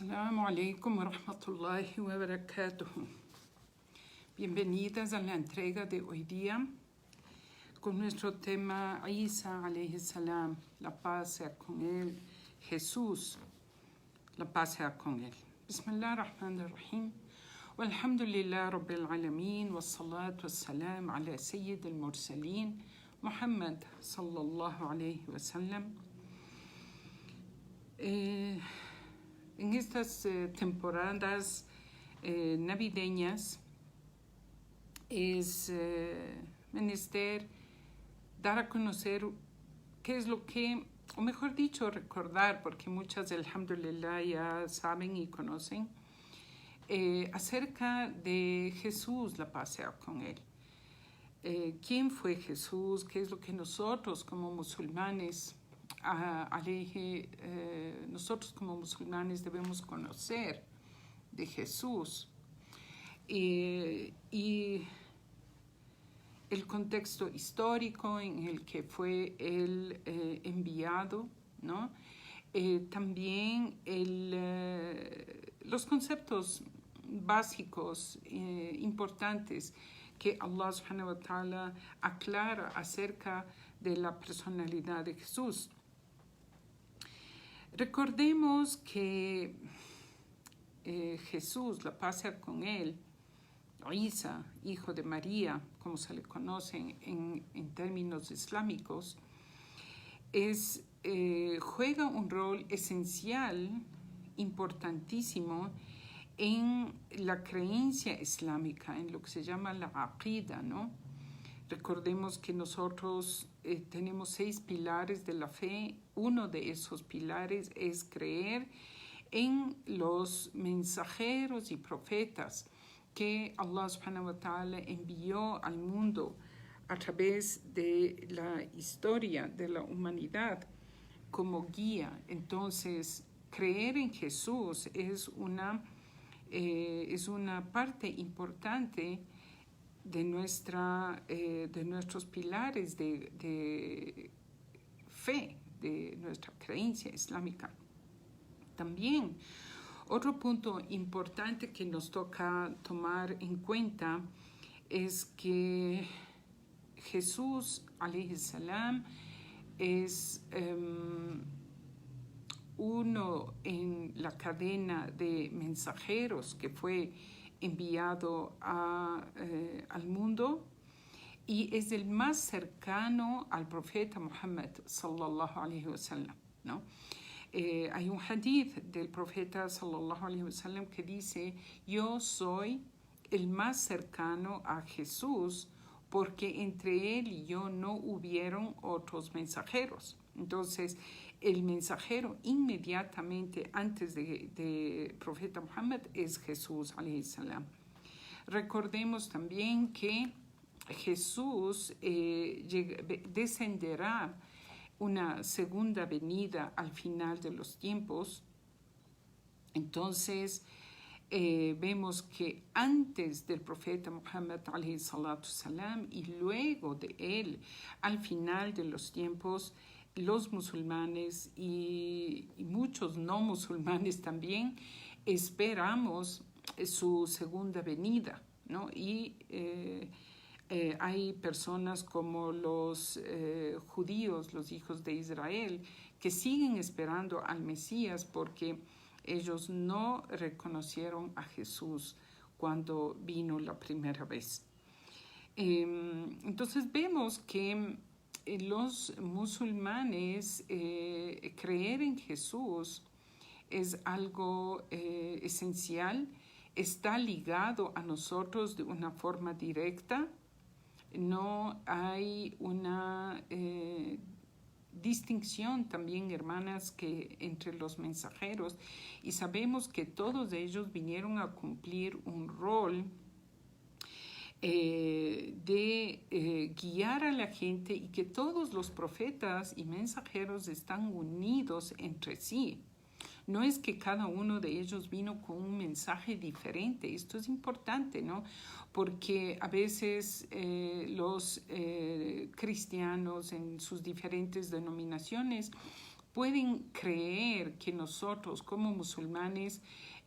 Assalamu alaikum wa rahmatullahi wa barakatuh. Bienvenidas a la entrega de hoy día con nuestro tema Isa alayhi salam, la paz sea con él, Jesús, la paz sea con él. Bismillah ar-Rahman ar-Rahim. Walhamdulillah rabbil alameen wassalatu wassalam ala sayyid al-mursalin Muhammad sallallahu alayhi wa sallam. En estas temporadas navideñas es menester dar a conocer qué es lo que, o mejor dicho, recordar, porque muchas, alhamdulillah, ya saben y conocen, acerca de Jesús, la paz sea con él. ¿Quién fue Jesús? ¿Qué es lo que nosotros como musulmanes nosotros como musulmanes debemos conocer de Jesús y el contexto histórico en el que fue él enviado, ¿no? También los conceptos básicos importantes que Allah subhanahu wa ta'ala aclara acerca de la personalidad de Jesús. Recordemos que Jesús, la paz sea con él, Isa, hijo de María, como se le conoce en términos islámicos, juega un rol esencial, importantísimo, en la creencia islámica, en lo que se llama la aqida, ¿no? Recordemos que nosotros tenemos 6 pilares de la fe. Uno de esos pilares es creer en los mensajeros y profetas que Allah subhanahu wa ta'ala envió al mundo a través de la historia de la humanidad como guía. Entonces, creer en Jesús es una parte importante de nuestros pilares de fe, de nuestra creencia islámica. También otro punto importante que nos toca tomar en cuenta es que Jesús alayhi salam es uno en la cadena de mensajeros que fue enviado al mundo y es el más cercano al profeta Muhammad sallallahu alayhi wa sallam, ¿no? Hay un hadith del profeta sallallahu alayhi wa sallam que dice: yo soy el más cercano a Jesús porque entre él y yo no hubieron otros mensajeros. Entonces, el mensajero inmediatamente antes de profeta Muhammad es Jesús alayhi salam. Recordemos también que Jesús descenderá una segunda venida al final de los tiempos. Entonces, vemos que antes del profeta Muhammad alayhi salatu salam y luego de él, al final de los tiempos, los musulmanes y muchos no musulmanes también esperamos su segunda venida, ¿no? Y hay personas como los judíos, los hijos de Israel, que siguen esperando al Mesías porque ellos no reconocieron a Jesús cuando vino la primera vez. Entonces vemos que los musulmanes creer en Jesús es algo esencial, está ligado a nosotros de una forma directa. No hay una distinción también, hermanas, que entre los mensajeros, y sabemos que todos ellos vinieron a cumplir un rol de guiar a la gente, y que todos los profetas y mensajeros están unidos entre sí. No es que cada uno de ellos vino con un mensaje diferente. Esto es importante, ¿no? Porque a veces los cristianos en sus diferentes denominaciones pueden creer que nosotros como musulmanes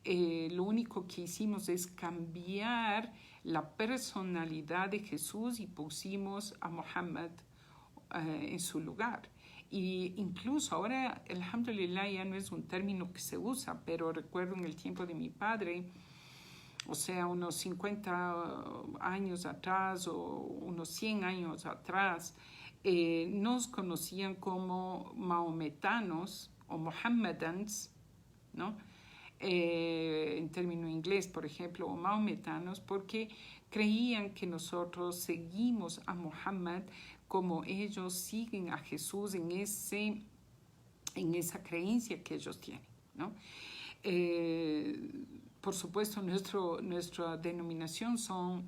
lo único que hicimos es cambiar la personalidad de Jesús y pusimos a Muhammad en su lugar. Y incluso ahora, alhamdulillah, ya no es un término que se usa, pero recuerdo en el tiempo de mi padre, o sea, unos 50 años atrás o unos 100 años atrás, nos conocían como maometanos o mohammedans, ¿no? En término inglés, por ejemplo, o maometanos, porque creían que nosotros seguimos a Muhammad como ellos siguen a Jesús en esa creencia que ellos tienen, ¿no? Por supuesto, nuestra denominación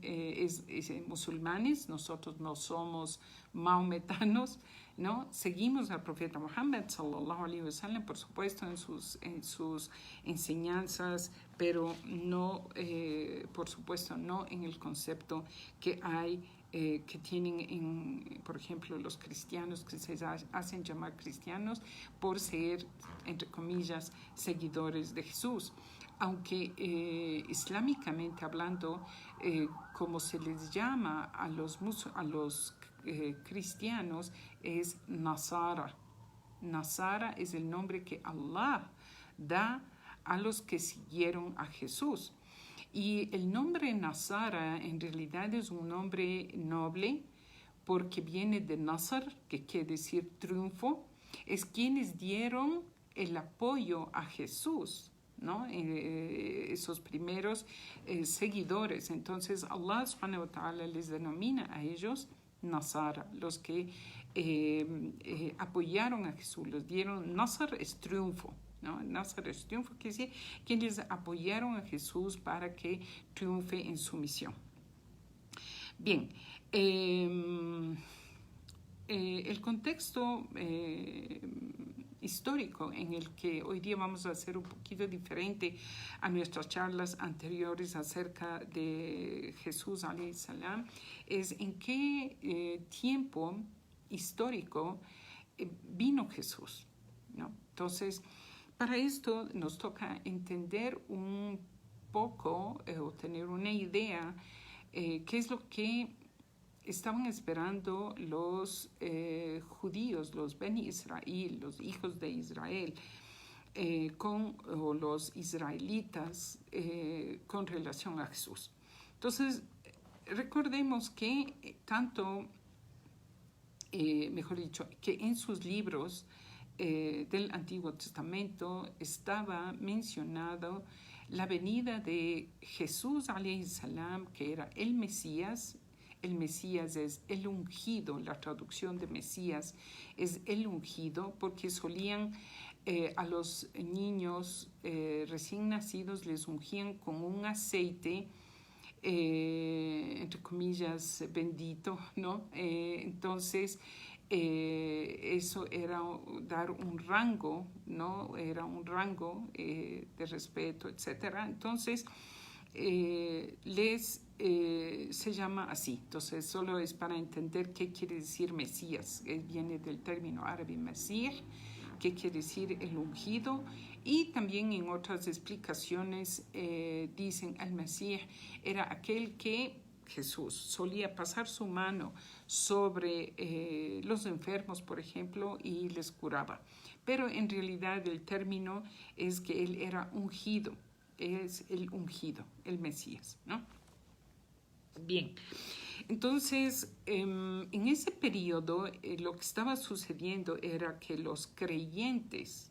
es musulmanes, nosotros no somos maometanos, ¿no? Seguimos al profeta Muhammad, sallallahu alaihi wasallam, por supuesto, en sus enseñanzas, pero no, por supuesto, no en el concepto que hay que tienen, por ejemplo, los cristianos que se hacen llamar cristianos por ser, entre comillas, seguidores de Jesús. Aunque islámicamente hablando, como se les llama a los cristianos, es Nasara. Nasara es el nombre que Allah da a los que siguieron a Jesús. Y el nombre Nasara en realidad es un nombre noble porque viene de Nasr, que quiere decir triunfo. Es quienes dieron el apoyo a Jesús, ¿no? Esos primeros seguidores. Entonces Allah subhanahu wa ta'ala les denomina a ellos Nasara, los que apoyaron a Jesús, los dieron. Nasr es triunfo, ¿no? Nasr es triunfo, quiere decir quienes apoyaron a Jesús para que triunfe en su misión. Bien, el contexto histórico en el que hoy día vamos a hacer un poquito diferente a nuestras charlas anteriores acerca de Jesús alayhi salam es en qué tiempo histórico vino Jesús, ¿no? Entonces, para esto nos toca entender un poco o tener una idea qué es lo que estaban esperando los judíos, los Beni Israel, los hijos de Israel, o los israelitas con relación a Jesús. Entonces, recordemos que mejor dicho, que en sus libros del Antiguo Testamento estaba mencionado la venida de Jesús alayhi salam, que era el Mesías. El Mesías es el ungido, la traducción de Mesías es el ungido, porque solían a los niños recién nacidos les ungían con un aceite, entre comillas, bendito, ¿no? Entonces, eso era dar un rango, ¿no? Era un rango de respeto, etc. Entonces, se llama así. Entonces, solo es para entender qué quiere decir Mesías. Viene del término árabe Mesías, que quiere decir el ungido. Y también en otras explicaciones dicen el Mesías era aquel que Jesús solía pasar su mano sobre los enfermos, por ejemplo, y les curaba. Pero en realidad el término es que él era ungido. Es el ungido, el Mesías, ¿no? Bien, entonces en ese periodo lo que estaba sucediendo era que los creyentes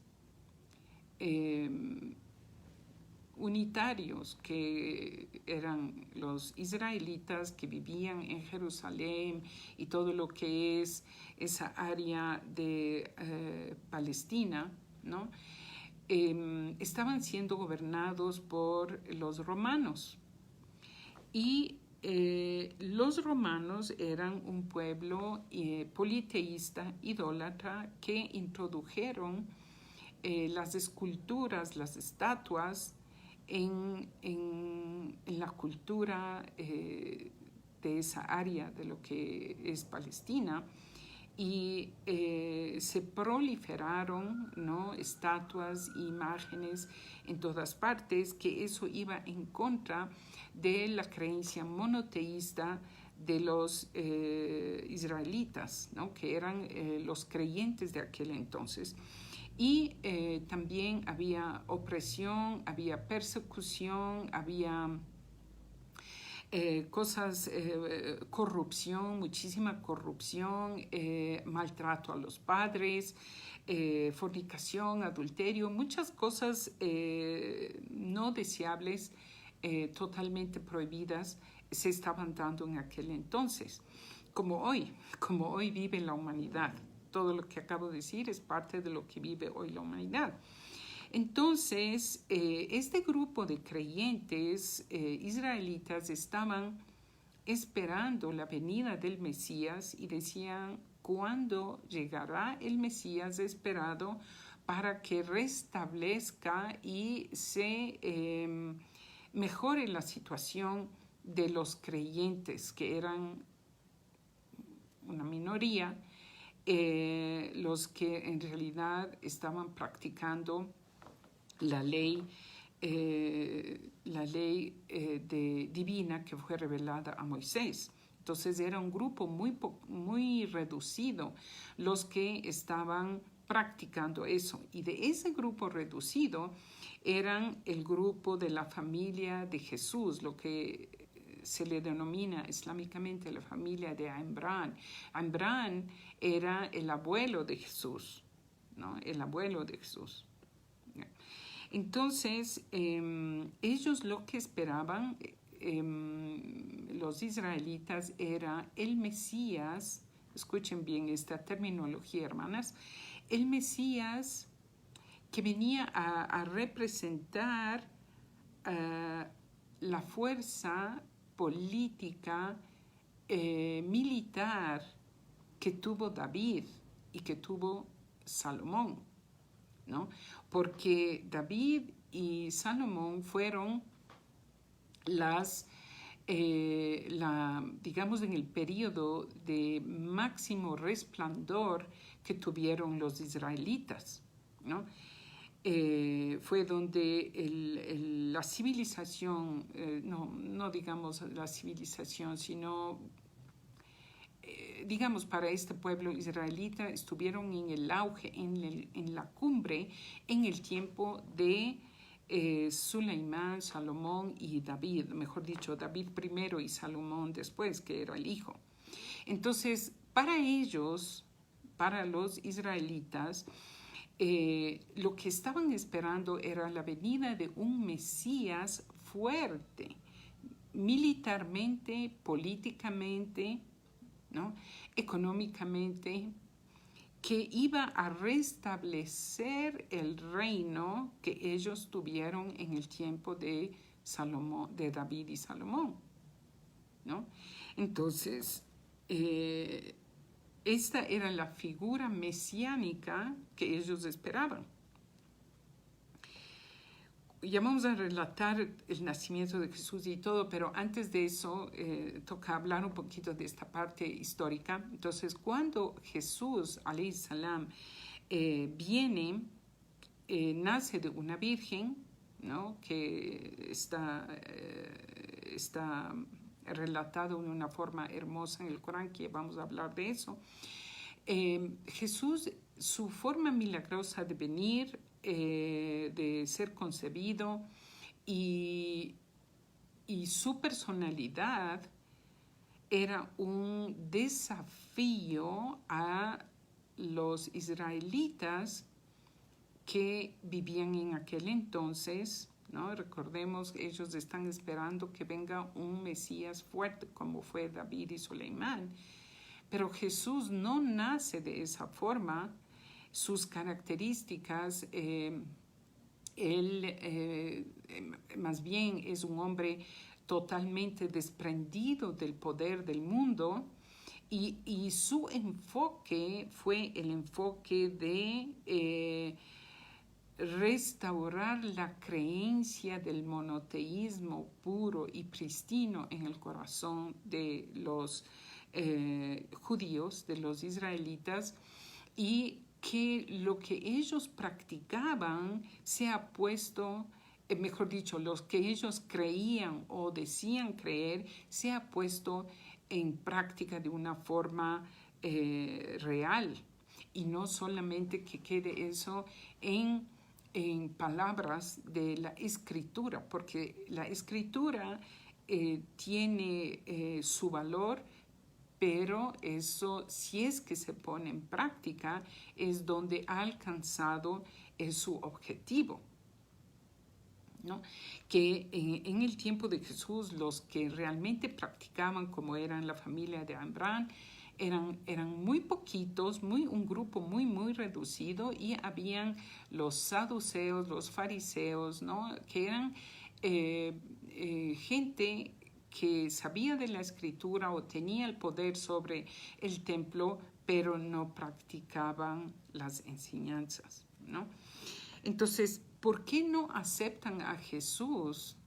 unitarios, que eran los israelitas que vivían en Jerusalén y todo lo que es esa área de Palestina, ¿no? Estaban siendo gobernados por los romanos. Y los romanos eran un pueblo politeísta, idólatra, que introdujeron las esculturas, las estatuas en la cultura de esa área de lo que es Palestina. y se proliferaron, ¿no?, estatuas, imágenes en todas partes, que eso iba en contra de la creencia monoteísta de los israelitas, ¿no?, que eran los creyentes de aquel entonces. Y también había opresión, había persecución, había corrupción, muchísima corrupción, maltrato a los padres, fornicación, adulterio, muchas cosas no deseables, totalmente prohibidas, se estaban dando en aquel entonces, como hoy vive la humanidad. Todo lo que acabo de decir es parte de lo que vive hoy la humanidad. Entonces, este grupo de creyentes israelitas estaban esperando la venida del Mesías y decían, ¿cuándo llegará el Mesías esperado para que restablezca y se mejore la situación de los creyentes, que eran una minoría, los que en realidad estaban practicando la ley divina que fue revelada a Moisés. Entonces era un grupo muy reducido los que estaban practicando eso. Y de ese grupo reducido eran el grupo de la familia de Jesús, lo que se le denomina islámicamente la familia de Abraham. Abraham era el abuelo de Jesús, ¿no? El abuelo de Jesús. Entonces, ellos lo que esperaban, los israelitas, era el Mesías. Escuchen bien esta terminología, hermanas. El Mesías que venía a representar la fuerza política, militar que tuvo David y que tuvo Salomón, ¿no? Porque David y Salomón fueron digamos, en el periodo de máximo resplandor que tuvieron los israelitas, ¿no? Fue donde la civilización, no digamos la civilización, sino digamos, para este pueblo israelita estuvieron en el auge, en la cumbre, en el tiempo de Suleimán, Salomón y David, mejor dicho, David primero y Salomón después, que era el hijo. Entonces, para ellos, para los israelitas, lo que estaban esperando era la venida de un Mesías fuerte, militarmente, políticamente, ¿no?, económicamente, que iba a restablecer el reino que ellos tuvieron en el tiempo de Salomón, de David y Salomón, ¿no? Entonces, esta era la figura mesiánica que ellos esperaban. Ya vamos a relatar el nacimiento de Jesús y todo, pero antes de eso toca hablar un poquito de esta parte histórica. Entonces, cuando Jesús, alayhi salam, nace de una virgen, ¿no?, que está relatado de una forma hermosa en el Corán, que vamos a hablar de eso. Jesús, su forma milagrosa de venir, de ser concebido y su personalidad era un desafío a los israelitas que vivían en aquel entonces, ¿no? Recordemos, ellos están esperando que venga un Mesías fuerte como fue David y Suleimán, pero Jesús no nace de esa forma. Sus características, él más bien es un hombre totalmente desprendido del poder del mundo, y su enfoque fue el enfoque de restaurar la creencia del monoteísmo puro y pristino en el corazón de los judíos, de los israelitas, y que lo que ellos practicaban se ha puesto, mejor dicho, los que ellos creían o decían creer, se ha puesto en práctica de una forma real, y no solamente que quede eso en palabras de la escritura, porque la escritura tiene su valor, pero eso, si es que se pone en práctica, es donde ha alcanzado su objetivo, ¿no? Que en el tiempo de Jesús, los que realmente practicaban, como eran la familia de Abraham, eran muy poquitos, un grupo muy reducido, y habían los saduceos, los fariseos, ¿no? Que eran gente que sabía de la escritura o tenía el poder sobre el templo, pero no practicaban las enseñanzas, ¿no? Entonces, ¿por qué no aceptan a Jesús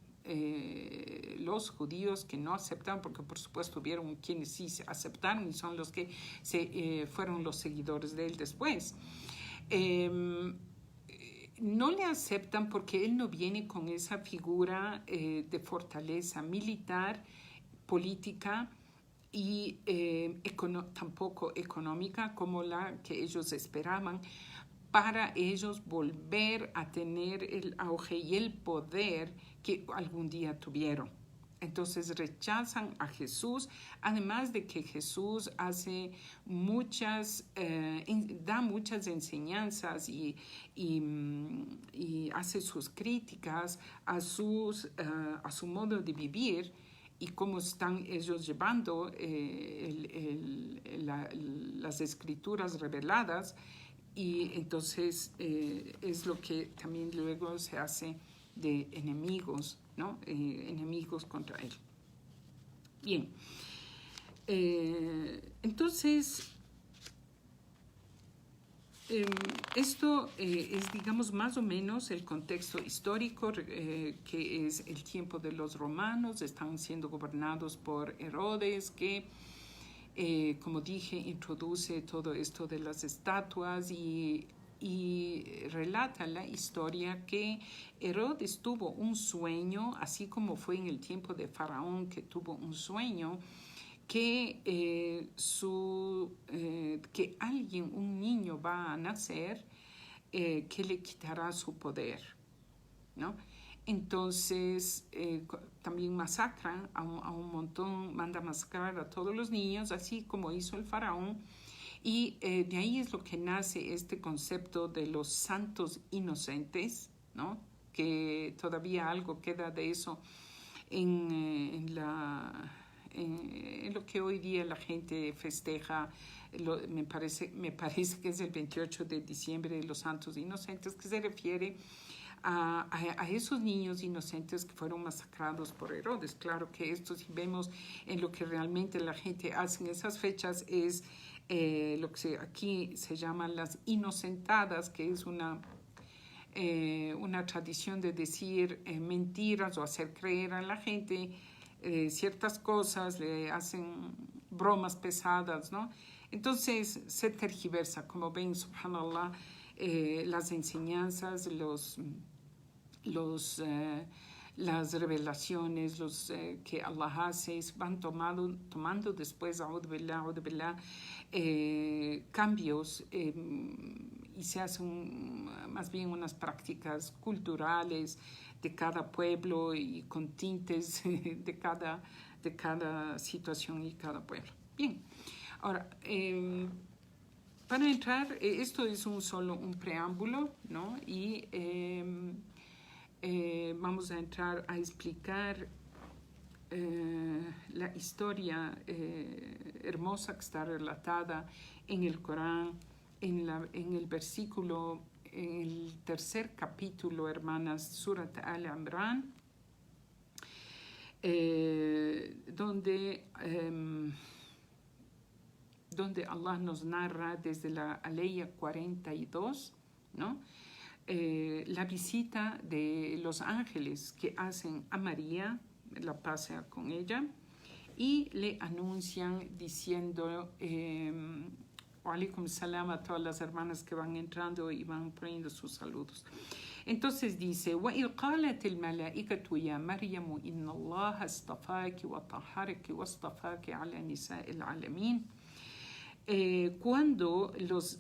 los judíos que no aceptaron? Porque por supuesto hubieron quienes sí aceptaron y son los que fueron los seguidores de él después. No le aceptan porque él no viene con esa figura de fortaleza militar, política y tampoco económica como la que ellos esperaban, para ellos volver a tener el auge y el poder que algún día tuvieron. Entonces rechazan a Jesús, además de que Jesús hace da muchas enseñanzas y hace sus críticas a su modo de vivir y cómo están ellos llevando las escrituras reveladas. Y entonces es lo que también luego se hace de enemigos, ¿no? Enemigos contra él. Bien, entonces esto es, digamos, más o menos el contexto histórico, que es el tiempo de los romanos. Están siendo gobernados por Herodes, que como dije, introduce todo esto de las estatuas y relata la historia que Herodes tuvo un sueño, así como fue en el tiempo de Faraón, que tuvo un sueño, que un niño va a nacer que le quitará su poder, ¿no? Entonces también masacran a un montón, manda masacrar a todos los niños, así como hizo el faraón. Y de ahí es lo que nace este concepto de los santos inocentes, ¿no? Que todavía algo queda de eso en lo que hoy día la gente festeja. Me parece que es el 28 de diciembre de los santos inocentes, que se refiere a esos niños inocentes que fueron masacrados por Herodes. Claro que esto, si vemos en lo que realmente la gente hace en esas fechas, es lo que aquí se llaman las inocentadas, que es una tradición de decir mentiras o hacer creer a la gente ciertas cosas, le hacen bromas pesadas, ¿no? Entonces se tergiversa, como ven, subhanallah, las enseñanzas, las revelaciones, que Allah hace, van tomando después, cambios, y se hacen más bien unas prácticas culturales de cada pueblo y con tintes de cada situación y cada pueblo. Bien, ahora, para entrar, esto es solo un preámbulo, ¿no? Y vamos a entrar a explicar la historia hermosa que está relatada en el Corán, en el versículo, en el tercer capítulo, hermanas, Surat Al-Imran, donde Allah nos narra desde la aleya 42, ¿no? La visita de los ángeles que hacen a María, la paz sea con ella, y le anuncian diciendo, alaikum salam a todas las hermanas que van entrando y van poniendo sus saludos. Entonces dice, وَإِذْ قَالَتِ الْمَلَائِكَةُ يَا مَرْيَمُ إِنَّ اللَّهَ اصْطَفَاكِ وَطَهَّرَكِ وَاصْطَفَاكِ عَلَى نِسَاءِ الْعَالَمِينَ. Cuando los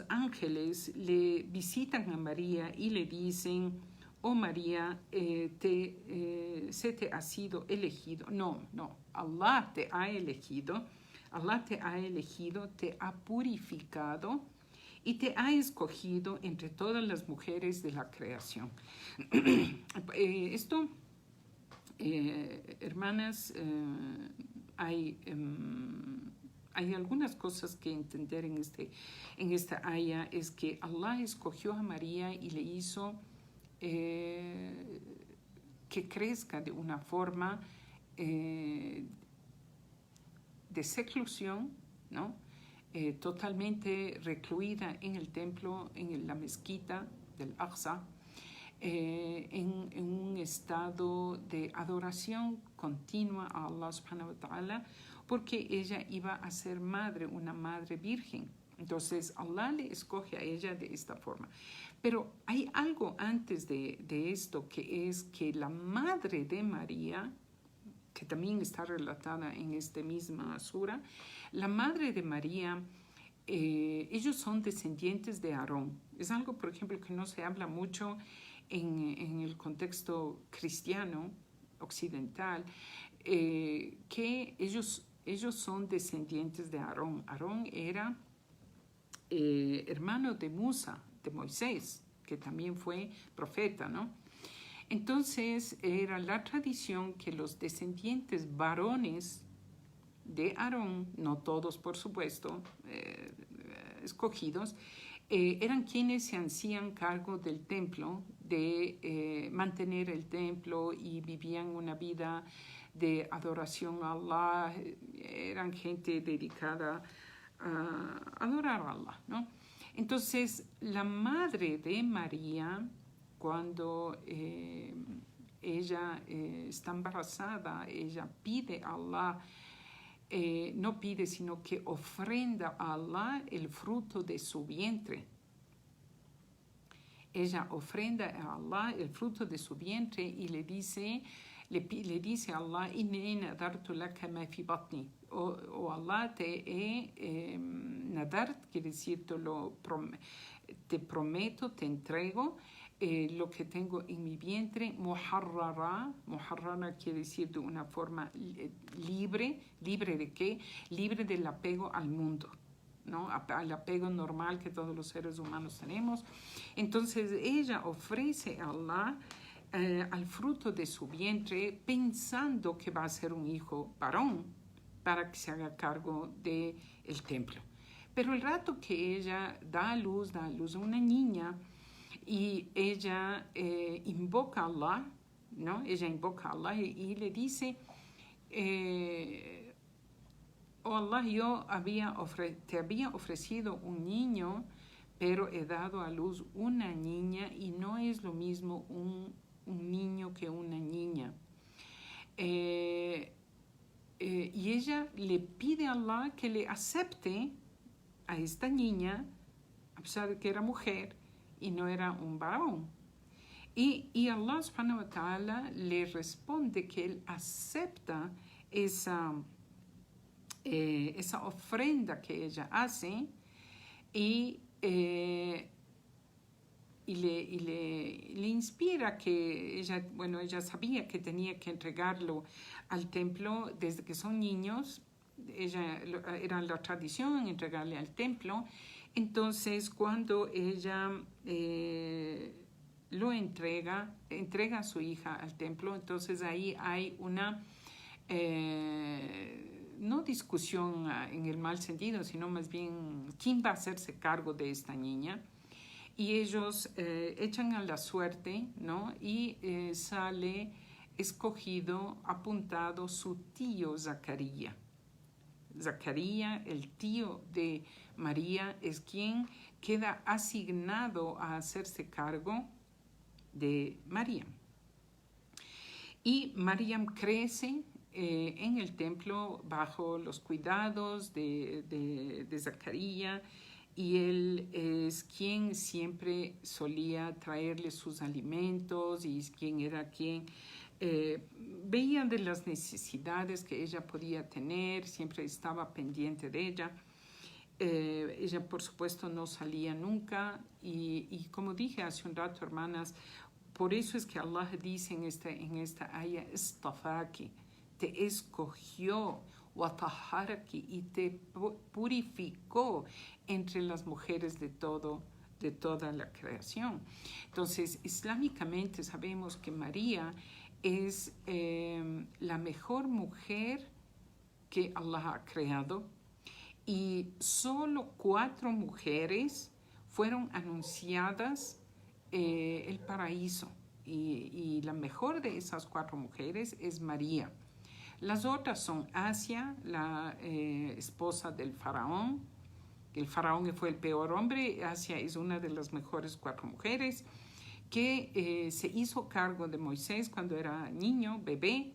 ángeles le visitan a María y le dicen, oh María, se te ha sido elegido. No, Allah te ha elegido. Allah te ha elegido, te ha purificado y te ha escogido entre todas las mujeres de la creación. Esto, hermanas, hay algunas cosas que entender en esta aya. Es que Allah escogió a María y le hizo que crezca de una forma de seclusión, ¿no? Totalmente recluida en el templo, en la mezquita del Aqsa, en un estado de adoración continua a Allah subhanahu wa ta'ala, porque ella iba a ser madre, una madre virgen. Entonces Allah le escoge a ella de esta forma. Pero hay algo antes de esto, que es que la madre de María, que también está relatada en esta misma sura, la madre de María, ellos son descendientes de Aarón. Es algo, por ejemplo, que no se habla mucho en el contexto cristiano occidental, que ellos son descendientes de Aarón. Aarón era hermano de Musa, de Moisés, que también fue profeta, ¿no? Entonces era la tradición que los descendientes varones de Aarón, no todos por supuesto, escogidos, eran quienes se hacían cargo del templo, de mantener el templo, y vivían una vida de adoración a Allah. Eran gente dedicada a adorar a Allah, ¿no? Entonces la madre de María, cuando ella está embarazada, ella pide a Allah, no pide, sino que ofrenda a Allah el fruto de su vientre. Ella ofrenda a Allah el fruto de su vientre y le dice a Allah, inni nadartu laka ma fi batni. O Allah, te he nadart, quiere decir, te prometo, te entrego lo que tengo en mi vientre. Muharrara quiere decir de una forma libre. ¿Libre de qué? Libre del apego al mundo, ¿no? Al apego normal que todos los seres humanos tenemos. Entonces ella ofrece a Allah al fruto de su vientre, pensando que va a ser un hijo varón para que se haga cargo del templo. Pero el rato que ella da a luz a una niña, y ella invoca a Allah, ¿no? Ella invoca a Allah y le dice, oh Allah, yo te había ofrecido un niño, pero he dado a luz una niña, y no es lo mismo un niño que una niña. Y ella le pide a Allah que le acepte a esta niña, a pesar de que era mujer y no era un varón. Y Allah subhanahu wa ta'ala le responde que él acepta esa ofrenda que ella hace, y le inspira que ella sabía que tenía que entregarlo al templo desde que son niños. Era la tradición entregarle al templo. Entonces cuando ella lo entrega a su hija al templo, entonces ahí hay una no discusión en el mal sentido, sino más bien quién va a hacerse cargo de esta niña. Y ellos echan a la suerte, ¿no? Y sale escogido, apuntado, su tío Zacarías. Zacarías, el tío de María, es quien queda asignado a hacerse cargo de María. Y María crece en el templo bajo los cuidados de Zacarías, y él es quien siempre solía traerle sus alimentos y quien era quien veía de las necesidades que ella podía tener, siempre estaba pendiente de ella. Ella, por supuesto, no salía nunca y como dije hace un rato, hermanas, por eso es que Allah dice en esta aya, istafaki, te escogió, wataharaki, y te purificó entre las mujeres de toda la creación. Entonces, islámicamente sabemos que María es la mejor mujer que Allah ha creado, y solo 4 mujeres fueron anunciadas el paraíso, y la mejor de esas 4 mujeres es María. Las otras son Asia, la esposa del faraón. El faraón fue el peor hombre. Asia es una de las mejores 4 mujeres que se hizo cargo de Moisés cuando era niño, bebé.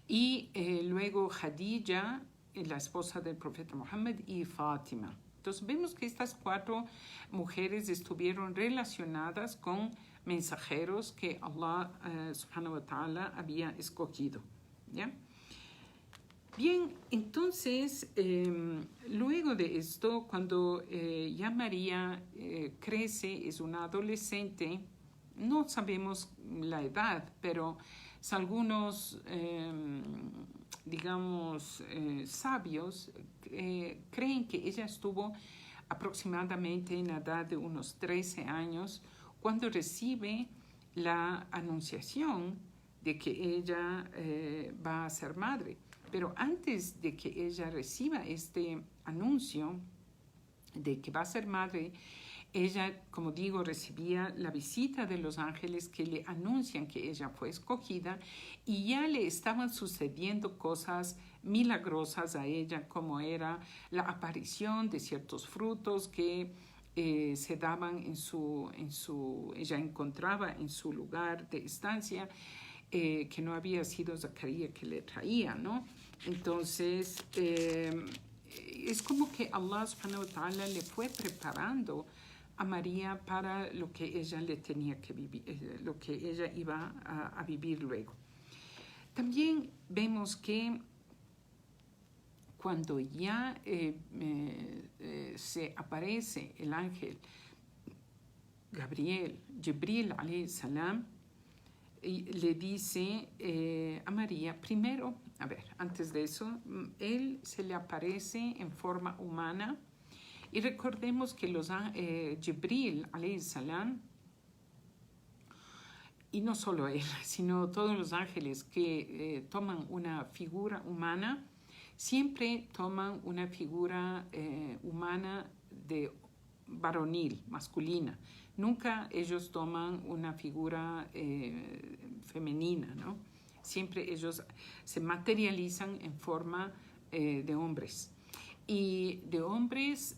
Y luego Khadija, la esposa del profeta Muhammad, y Fátima. Entonces vemos que estas 4 mujeres estuvieron relacionadas con mensajeros que Allah subhanahu wa ta'ala había escogido. ¿Ya? Bien, entonces luego de esto, cuando ya María crece, es una adolescente, no sabemos la edad, pero algunos sabios creen que ella estuvo aproximadamente en la edad de unos 13 años cuando recibe la anunciación de que ella va a ser madre. Pero antes de que ella reciba este anuncio de que va a ser madre, ella, como digo, recibía la visita de los ángeles que le anuncian que ella fue escogida, y ya le estaban sucediendo cosas milagrosas a ella, como era la aparición de ciertos frutos que se daban ella encontraba en su lugar de estancia, que no había sido Zacarías que le traía, ¿no? Entonces, es como que Allah subhanahu wa ta'ala le fue preparando a María para lo que ella le tenía que vivir, lo que ella iba a vivir luego. También vemos que cuando ya se aparece el ángel Gabriel, Jibril alayhi salam, y le dice a María, primero, antes de eso, él se le aparece en forma humana, y recordemos que Jibril alayhi salam, y no solo él, sino todos los ángeles que toman una figura humana, siempre toman una figura humana de varonil, masculina. Nunca ellos toman una figura femenina, ¿no? Siempre ellos se materializan en forma de hombres. Y de hombres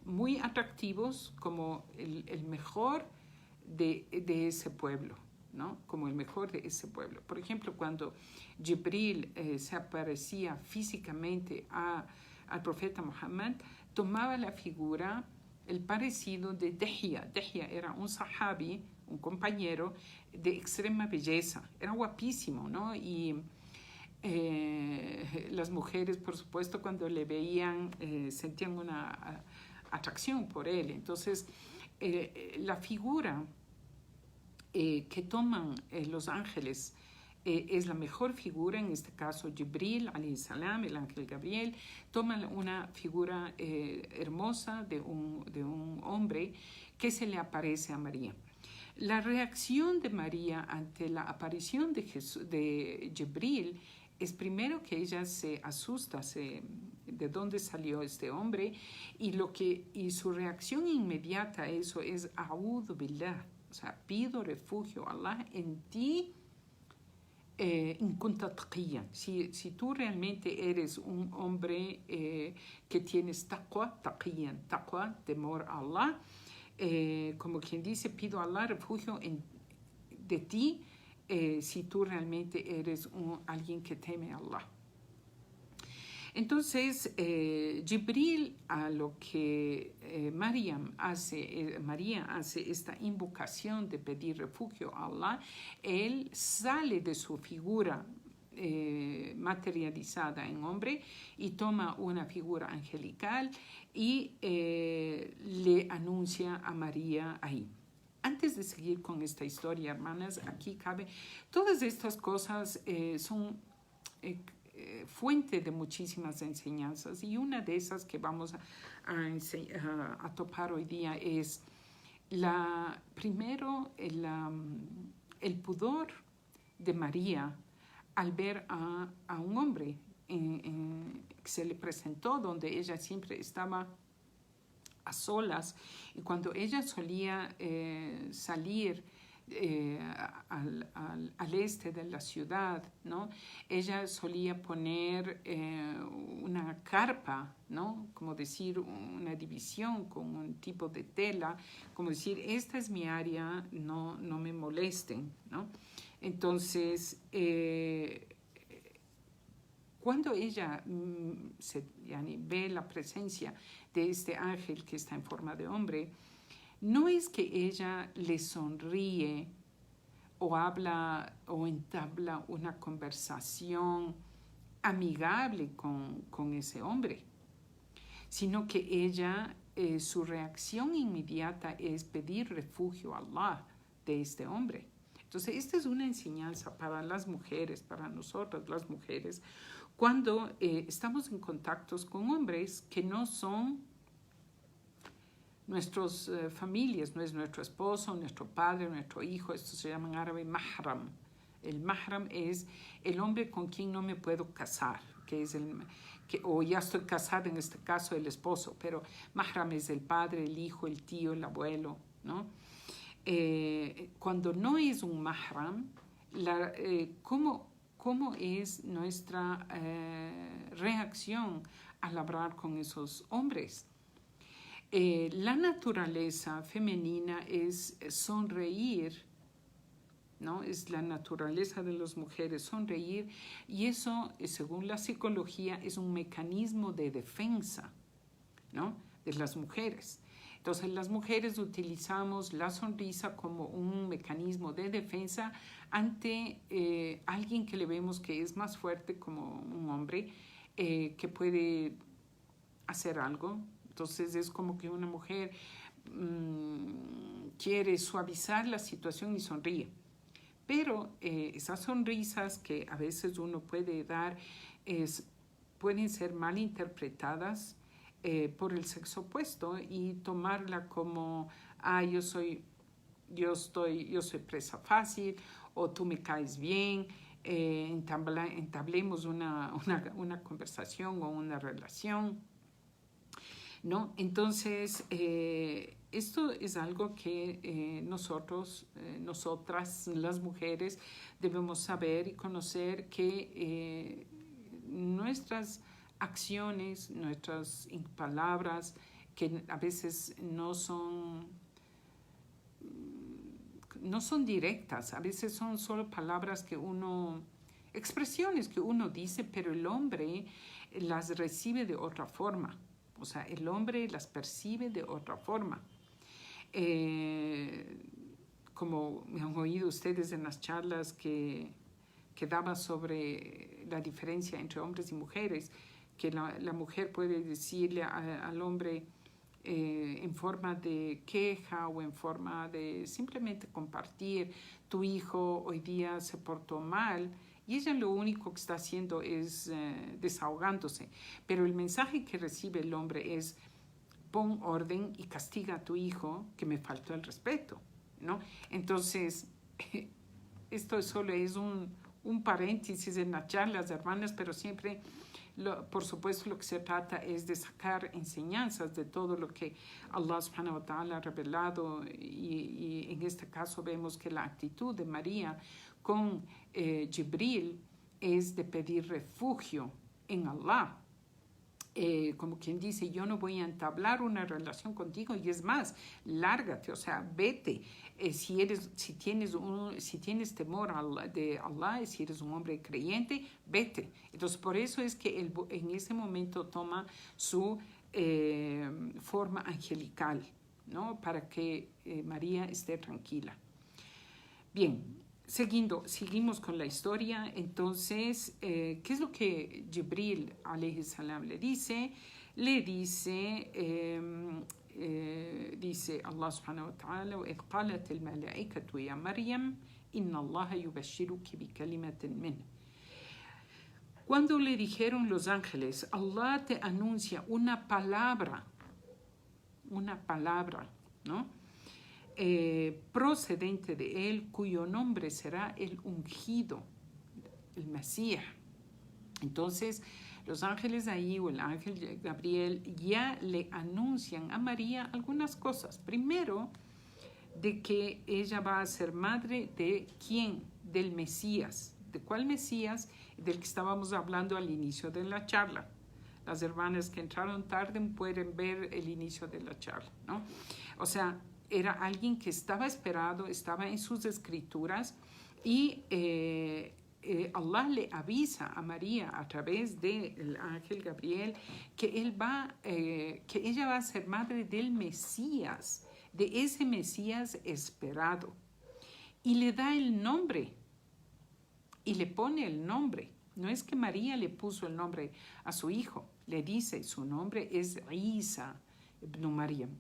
muy atractivos, como el mejor de ese pueblo, ¿no? Como el mejor de ese pueblo. Por ejemplo, cuando Jibril se aparecía físicamente al profeta Muhammad, tomaba la figura, el parecido de Dihya. Dihya era un sahabi, un compañero de extrema belleza. Era guapísimo, ¿no? Y las mujeres, por supuesto, cuando le veían, sentían una atracción por él. Entonces, la figura que toman los ángeles es la mejor figura. En este caso, Jibril alayhi salam, el ángel Gabriel, toma una figura hermosa de un hombre que se le aparece a María. La reacción de María ante la aparición de Jibril es primero que ella se asusta de dónde salió este hombre, y su reacción inmediata a eso es A'udhu billah, o sea, pido refugio, Allah, en ti, in kunta taqiyan. Si tú realmente eres un hombre que tienes taqwa, taqiyan, taqwa, temor a Allah, como quien dice, pido a Allah refugio de ti, si tú realmente eres alguien que teme a Allah. Entonces, Jibril, a lo que María hace esta invocación de pedir refugio a Allah, él sale de su figura materializada en hombre y toma una figura angelical y le anuncia a María ahí. Antes de seguir con esta historia, hermanas, aquí cabe, todas estas cosas son fuente de muchísimas enseñanzas, y una de esas que vamos a topar hoy día es primero el pudor de María al ver a un hombre que se le presentó, donde ella siempre estaba a solas, y cuando ella solía salir al este de la ciudad, ¿no? Ella solía poner una carpa, ¿no? Como decir, una división con un tipo de tela, como decir, esta es mi área, no me molesten, ¿no? Entonces, cuando ella ve la presencia de este ángel que está en forma de hombre, no es que ella le sonríe o habla o entabla una conversación amigable con ese hombre, sino que ella, su reacción inmediata es pedir refugio a Allah de este hombre. Entonces, esta es una enseñanza para las mujeres, para nosotras las mujeres, cuando estamos en contactos con hombres que no son nuestras familias, no es nuestro esposo, nuestro padre, nuestro hijo. Esto se llama en árabe mahram. El mahram es el hombre con quien no me puedo casar, o ya estoy casada, en este caso el esposo, pero mahram es el padre, el hijo, el tío, el abuelo, ¿no? Cuando no es un mahram, ¿cómo es nuestra reacción al hablar con esos hombres? La naturaleza femenina es sonreír, ¿no? Es la naturaleza de las mujeres sonreír, y eso, según la psicología, es un mecanismo de defensa, ¿no? De las mujeres. Entonces, las mujeres utilizamos la sonrisa como un mecanismo de defensa ante alguien que le vemos que es más fuerte, como un hombre, que puede hacer algo. Entonces, es como que una mujer quiere suavizar la situación y sonríe. Pero esas sonrisas que a veces uno puede dar pueden ser mal interpretadas por el sexo opuesto, y tomarla como, yo soy presa fácil, o tú me caes bien, entablemos una conversación o una relación, ¿no? Entonces, esto es algo que nosotras, las mujeres, debemos saber y conocer, que nuestras acciones, nuestras palabras, que a veces no son directas, a veces son solo palabras expresiones que uno dice, pero el hombre las recibe de otra forma. O sea, el hombre las percibe de otra forma. Como me han oído ustedes en las charlas que daba sobre la diferencia entre hombres y mujeres, que la mujer puede decirle al hombre en forma de queja o en forma de simplemente compartir, tu hijo hoy día se portó mal, y ella lo único que está haciendo es desahogándose. Pero el mensaje que recibe el hombre es: pon orden y castiga a tu hijo que me faltó el respeto, ¿no? Entonces, esto solo es un paréntesis en las charlas, hermanas, pero siempre, por supuesto, lo que se trata es de sacar enseñanzas de todo lo que Allah subhanahu wa ta'ala ha revelado, y en este caso vemos que la actitud de María con Jibril es de pedir refugio en Allah. como quien dice, yo no voy a entablar una relación contigo, y es más, lárgate, o sea, vete. Si tienes temor de Allah, si eres un hombre creyente, vete. Entonces, por eso es que él en ese momento toma su forma angelical, ¿no? Para que María esté tranquila. Bien, seguimos con la historia. Entonces, ¿qué es lo que Jibril alayhi salam le dice? Le dice, dice Allah subhanahu wa ta'ala, وَإِذْ قَالَتِ الْمَلَائِكَةُ يَا مَرْيَمْ إِنَّ اللَّهَ يُبَشِّرُكِ بِكَلِمَةٍ مِّنْهُ. Cuando le dijeron los ángeles, Allah te anuncia una palabra, ¿no? Procedente de él, cuyo nombre será el ungido, el Mesías. Entonces, los ángeles ahí, o el ángel Gabriel, ya le anuncian a María algunas cosas. Primero, de que ella va a ser madre de ¿quién? Del Mesías. ¿De cuál Mesías? Del que estábamos hablando al inicio de la charla. Las hermanas que entraron tarde pueden ver el inicio de la charla, ¿no? O sea, era alguien que estaba esperado, estaba en sus escrituras, y Allah le avisa a María a través del ángel Gabriel que ella va a ser madre del Mesías, de ese Mesías esperado, y le da el nombre y le pone el nombre. No es que María le puso el nombre a su hijo, le dice su nombre es Isa ibn Maryam.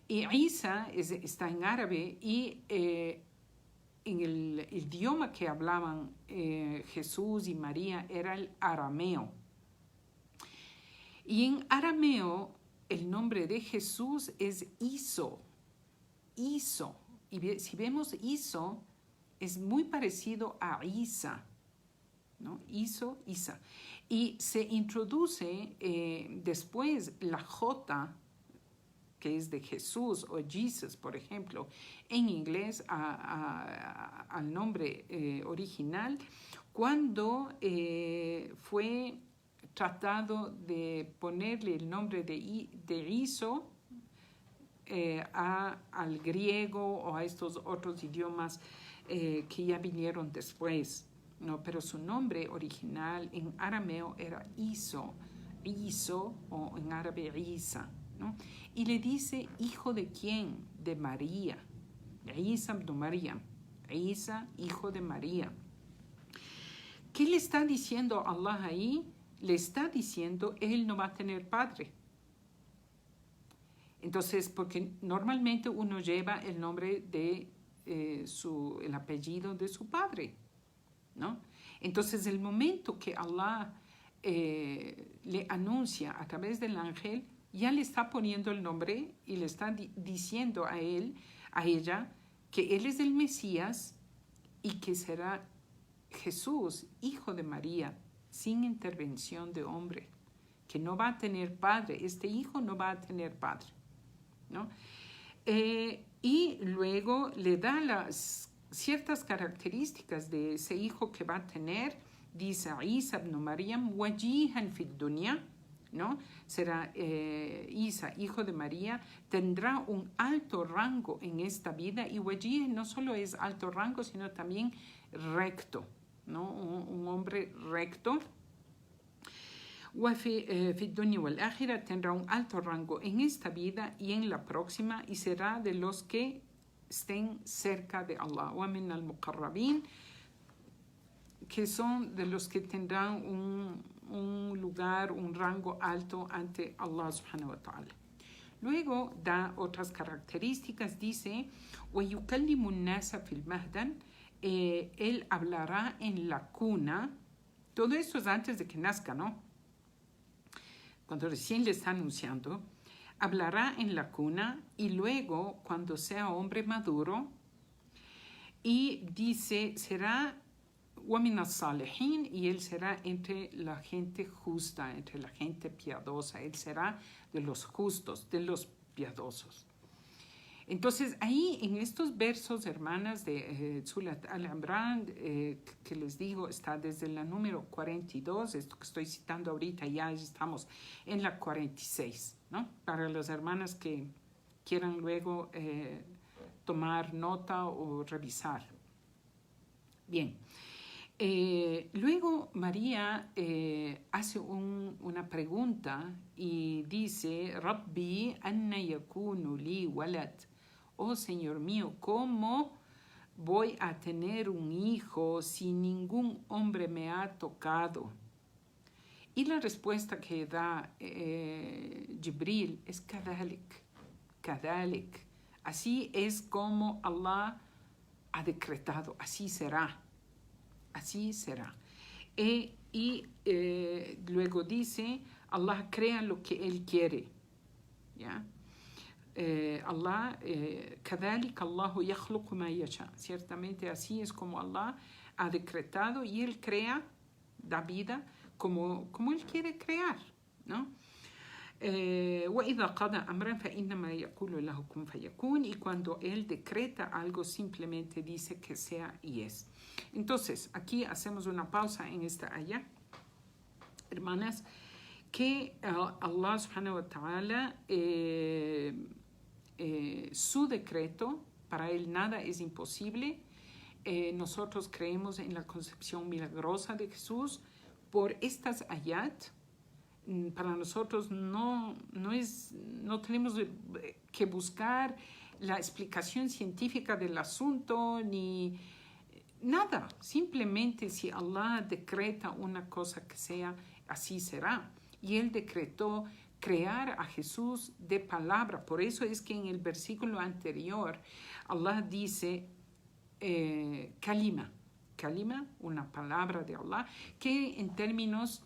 Y Isa está en árabe, y en el idioma que hablaban Jesús y María era el arameo. Y en arameo el nombre de Jesús es Iso. Y si vemos Iso, es muy parecido a Isa, ¿no? Isa. Y se introduce después la J, que es de Jesús, o Jesus, por ejemplo, en inglés al nombre original, cuando fue tratado de ponerle el nombre de Iso al griego o a estos otros idiomas que ya vinieron después, ¿no? Pero su nombre original en arameo era Iso, o en árabe Isa, ¿no? Y le dice, ¿hijo de quién? De María. Isa ibn Maryam. Isa, hijo de María. ¿Qué le está diciendo Allah ahí? Le está diciendo, él no va a tener padre. Entonces, porque normalmente uno lleva el nombre de el apellido de su padre, ¿no? Entonces, el momento que Allah le anuncia a través del ángel, ya le está poniendo el nombre y le está diciendo a ella, que él es el Mesías y que será Jesús, hijo de María, sin intervención de hombre, que no va a tener padre, este hijo no va a tener padre, ¿no? Y luego le da las ciertas características de ese hijo que va a tener. Dice Isa ibn Maryam, wajihan fid dunya, ¿no? Será Isa, hijo de María, tendrá un alto rango en esta vida, y wajih no solo es alto rango, sino también recto, ¿no? Un hombre recto. في الدنيا والآخرة, tendrá un alto rango en esta vida y en la próxima, y será de los que estén cerca de Allah. ومن المقربين, que son de los que tendrán un lugar, un rango alto ante Allah subhanahu wa ta'ala. Luego da otras características, dice, وَيُكَلِّمُ النَّاسَ فِي الْمَهْدِ, él hablará en la cuna. Todo esto es antes de que nazca, ¿no? Cuando recién le está anunciando, hablará en la cuna, y luego cuando sea hombre maduro, y dice, será وَمِنَ الصَّالِحِينَ, y él será entre la gente justa, entre la gente piadosa, él será de los justos, de los piadosos. Entonces, ahí en estos versos, hermanas, de Surat al-Imran, que les digo, está desde la número 42, esto que estoy citando ahorita, ya estamos en la 46, ¿no? Para las hermanas que quieran luego tomar nota o revisar. Bien. Luego María hace una pregunta y dice, Rabbi, anna yakunu li walad. Oh Señor mío, ¿cómo voy a tener un hijo si ningún hombre me ha tocado? Y la respuesta que da Jibril es kadalik, kadalik. Así es como Allah ha decretado, así será. Así será. Luego dice, Allah crea lo que Él quiere. ¿Ya? Allah, كذلك الله يخلق ما يشاء. Ciertamente así es como Allah ha decretado y Él crea, da vida como Él quiere crear, ¿no? وإذا قضى أمرا فإنما يقول له كن فيكون. Y cuando Él decreta algo simplemente dice que sea y es. Entonces, aquí hacemos una pausa en esta ayah, hermanas, que Allah subhanahu wa ta'ala, su decreto, para Él nada es imposible. Nosotros creemos en la concepción milagrosa de Jesús. Por estas ayat, para nosotros no tenemos que buscar la explicación científica del asunto ni nada. Simplemente si Allah decreta una cosa que sea, así será. Y Él decretó crear a Jesús de palabra. Por eso es que en el versículo anterior Allah dice kalima, una palabra de Allah, que en términos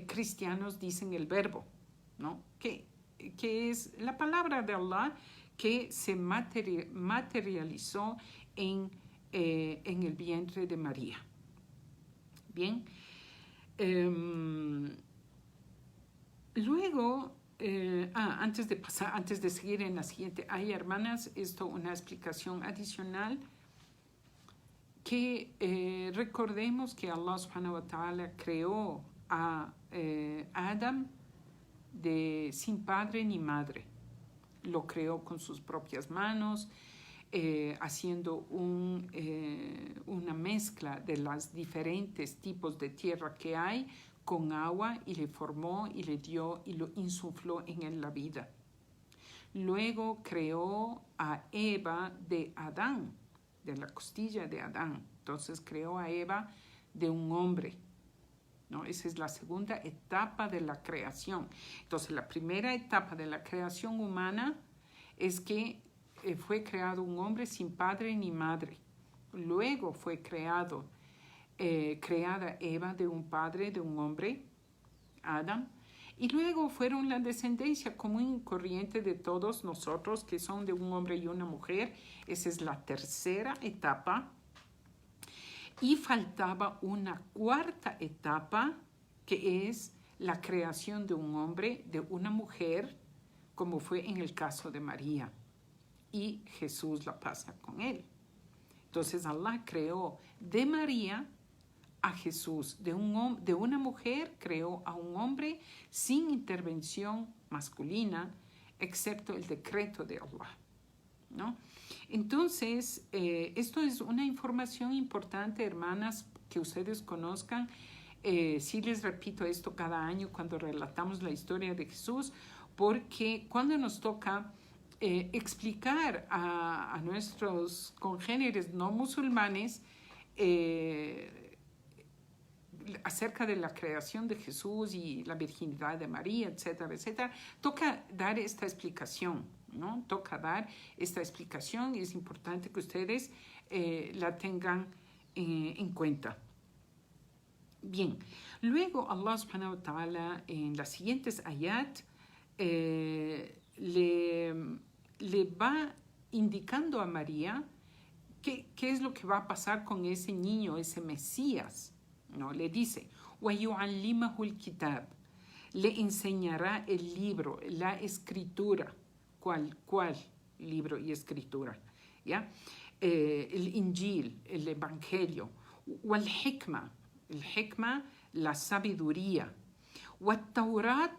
cristianos dicen el verbo, ¿no? Que es la palabra de Allah que se materializó en el vientre de María. Bien. Luego, antes de seguir en la siguiente, hay, hermanas, una explicación adicional, que recordemos que Allah subhanahu wa ta'ala creó a Adam sin padre ni madre. Lo creó con sus propias manos, haciendo una mezcla de los diferentes tipos de tierra que hay con agua, y le formó y le dio y lo insufló en él la vida. Luego creó a Eva de Adán, de la costilla de Adán. Entonces creó a Eva de un hombre, ¿no? Esa es la segunda etapa de la creación. Entonces la primera etapa de la creación humana es que fue creado un hombre sin padre ni madre. Luego fue creada Eva de un padre, de un hombre, Adán. Y luego fueron la descendencia común y corriente de todos nosotros, que son de un hombre y una mujer. Esa es la tercera etapa. Y faltaba una cuarta etapa, que es la creación de un hombre, de una mujer, como fue en el caso de María. Y Jesús la pasa con él. Entonces Allah creó de María a Jesús, de una mujer creó a un hombre sin intervención masculina, excepto el decreto de Allah, ¿no? Entonces, esto es una información importante, hermanas, que ustedes conozcan. Sí les repito esto cada año cuando relatamos la historia de Jesús, porque cuando nos toca explicar a nuestros congéneres no musulmanes acerca de la creación de Jesús y la virginidad de María, etcétera, etcétera, toca dar esta explicación, ¿no? Toca dar esta explicación y es importante que ustedes la tengan en cuenta. Bien, luego Allah subhanahu wa ta'ala en las siguientes ayat le va indicando a María qué es lo que va a pasar con ese niño, ese Mesías, ¿no? Le dice, وَيُعَلِّمَهُ الْكِتَابِ, le enseñará el libro, la escritura. ¿Cuál? libro y escritura, ¿ya? El Injil, el Evangelio, والحكمة, el hikmah, la sabiduría, والتوراة,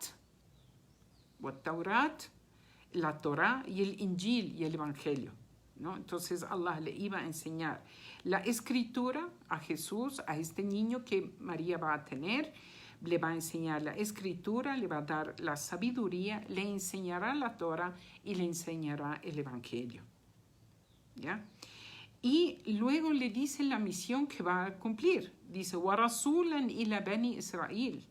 la Torah y el Injil y el Evangelio, ¿no? Entonces Allah le iba a enseñar la escritura a Jesús, a este niño que María va a tener, le va a enseñar la escritura, le va a dar la sabiduría, le enseñará la Torah y le enseñará el Evangelio, ¿ya? Y luego le dice la misión que va a cumplir. Dice, وَرَسُولًا إِلَى بَنِي إِسْرَائِيل.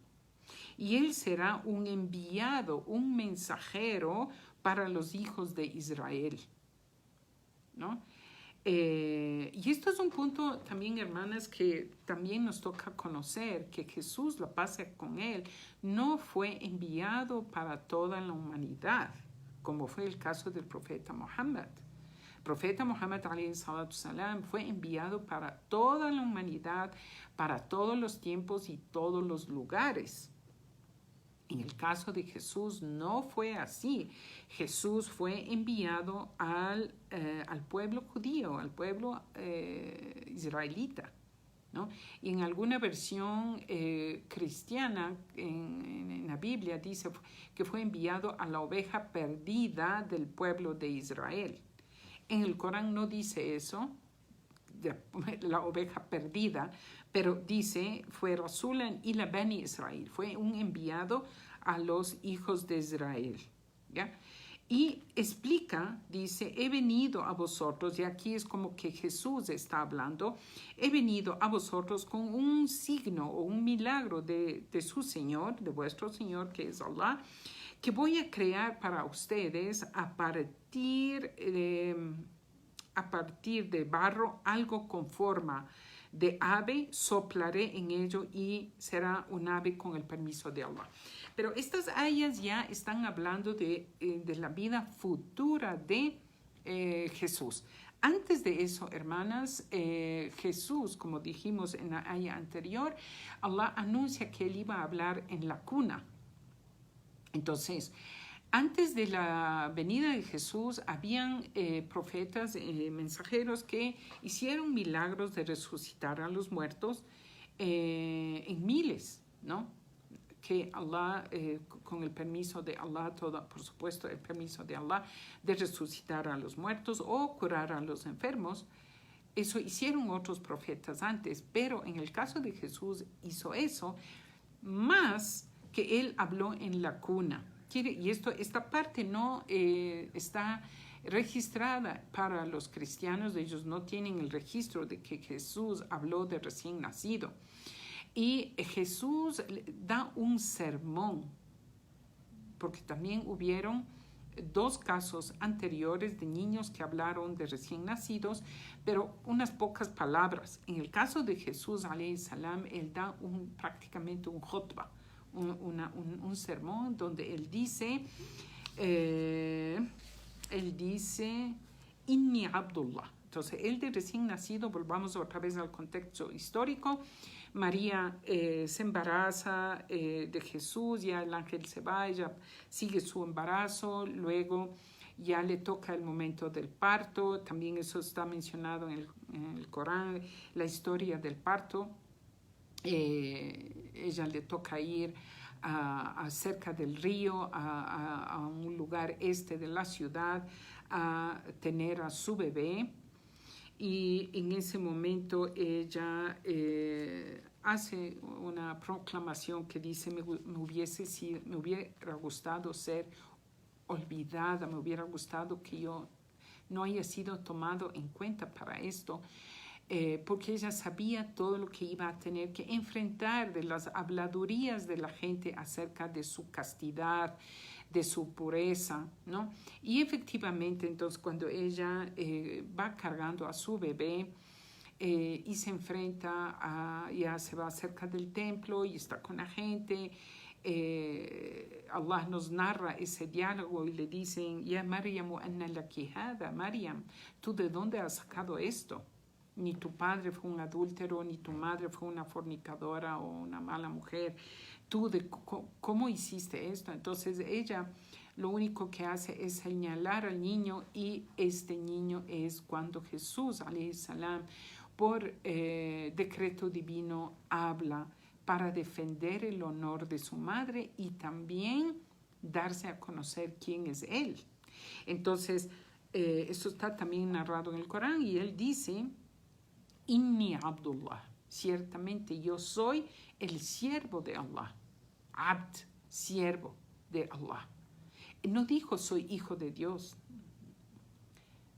Y él será un enviado, un mensajero para los hijos de Israel, ¿no? Y esto es un punto también, hermanas, que también nos toca conocer, que Jesús, la paz con él, no fue enviado para toda la humanidad, como fue el caso del profeta Muhammad. El profeta Muhammad salam, fue enviado para toda la humanidad, para todos los tiempos y todos los lugares. En el caso de Jesús no fue así. Jesús fue enviado al pueblo judío, al pueblo israelita, ¿no? Y en alguna versión cristiana en la Biblia dice que fue enviado a la oveja perdida del pueblo de Israel. En el Corán no dice eso, la oveja perdida, pero dice, fue Rasulan ila Bani Israel, fue un enviado a los hijos de Israel, ¿ya? Y explica, dice, he venido a vosotros, y aquí es como que Jesús está hablando, he venido a vosotros con un signo o un milagro de su Señor, de vuestro Señor, que es Allah, que voy a crear para ustedes a partir de barro algo con forma de ave, soplaré en ello y será un ave con el permiso de Allah. Pero estas ayas ya están hablando de la vida futura de Jesús. Antes de eso, hermanas, Jesús, como dijimos en la aya anterior, Allah anuncia que él iba a hablar en la cuna. Entonces, antes de la venida de Jesús, habían profetas, mensajeros que hicieron milagros de resucitar a los muertos en miles, ¿no? Que Allah, con el permiso de Allah, por supuesto, el permiso de Allah, de resucitar a los muertos o curar a los enfermos. Eso hicieron otros profetas antes, pero en el caso de Jesús hizo eso, más que él habló en la cuna. Y esta parte no está registrada para los cristianos, ellos no tienen el registro de que Jesús habló de recién nacido. Y Jesús da un sermón, porque también hubieron 2 casos anteriores de niños que hablaron de recién nacidos, pero unas pocas palabras. En el caso de Jesús, alayhi salam, él da prácticamente un khutbah, un sermón donde él dice, Inni Abdullah. Entonces, él de recién nacido, volvamos otra vez al contexto histórico, María se embaraza de Jesús, ya el ángel se va, ella sigue su embarazo, luego ya le toca el momento del parto, también eso está mencionado en el Corán, la historia del parto. Ella le toca ir cerca del río, a un lugar este de la ciudad, a tener a su bebé. Y en ese momento ella hace una proclamación que dice, me hubiera gustado ser olvidada, me hubiera gustado que yo no haya sido tomado en cuenta para esto, porque ella sabía todo lo que iba a tener que enfrentar de las habladurías de la gente acerca de su castidad, de su pureza, ¿no? Y efectivamente, entonces, cuando ella va cargando a su bebé y se enfrenta ya se va cerca del templo y está con la gente, Allah nos narra ese diálogo y le dicen, Ya Maryam, anna laki hada, Maryam, ¿tú de dónde has sacado esto? Ni tu padre fue un adúltero, ni tu madre fue una fornicadora o una mala mujer. ¿Tú cómo hiciste esto? Entonces ella lo único que hace es señalar al niño, y este niño es cuando Jesús, alayhi salam, por decreto divino habla para defender el honor de su madre y también darse a conocer quién es él. Entonces, esto está también narrado en el Corán, y él dice: Inni Abdullah, ciertamente yo soy el siervo de Allah. Abd, siervo de Allah. No dijo soy hijo de Dios.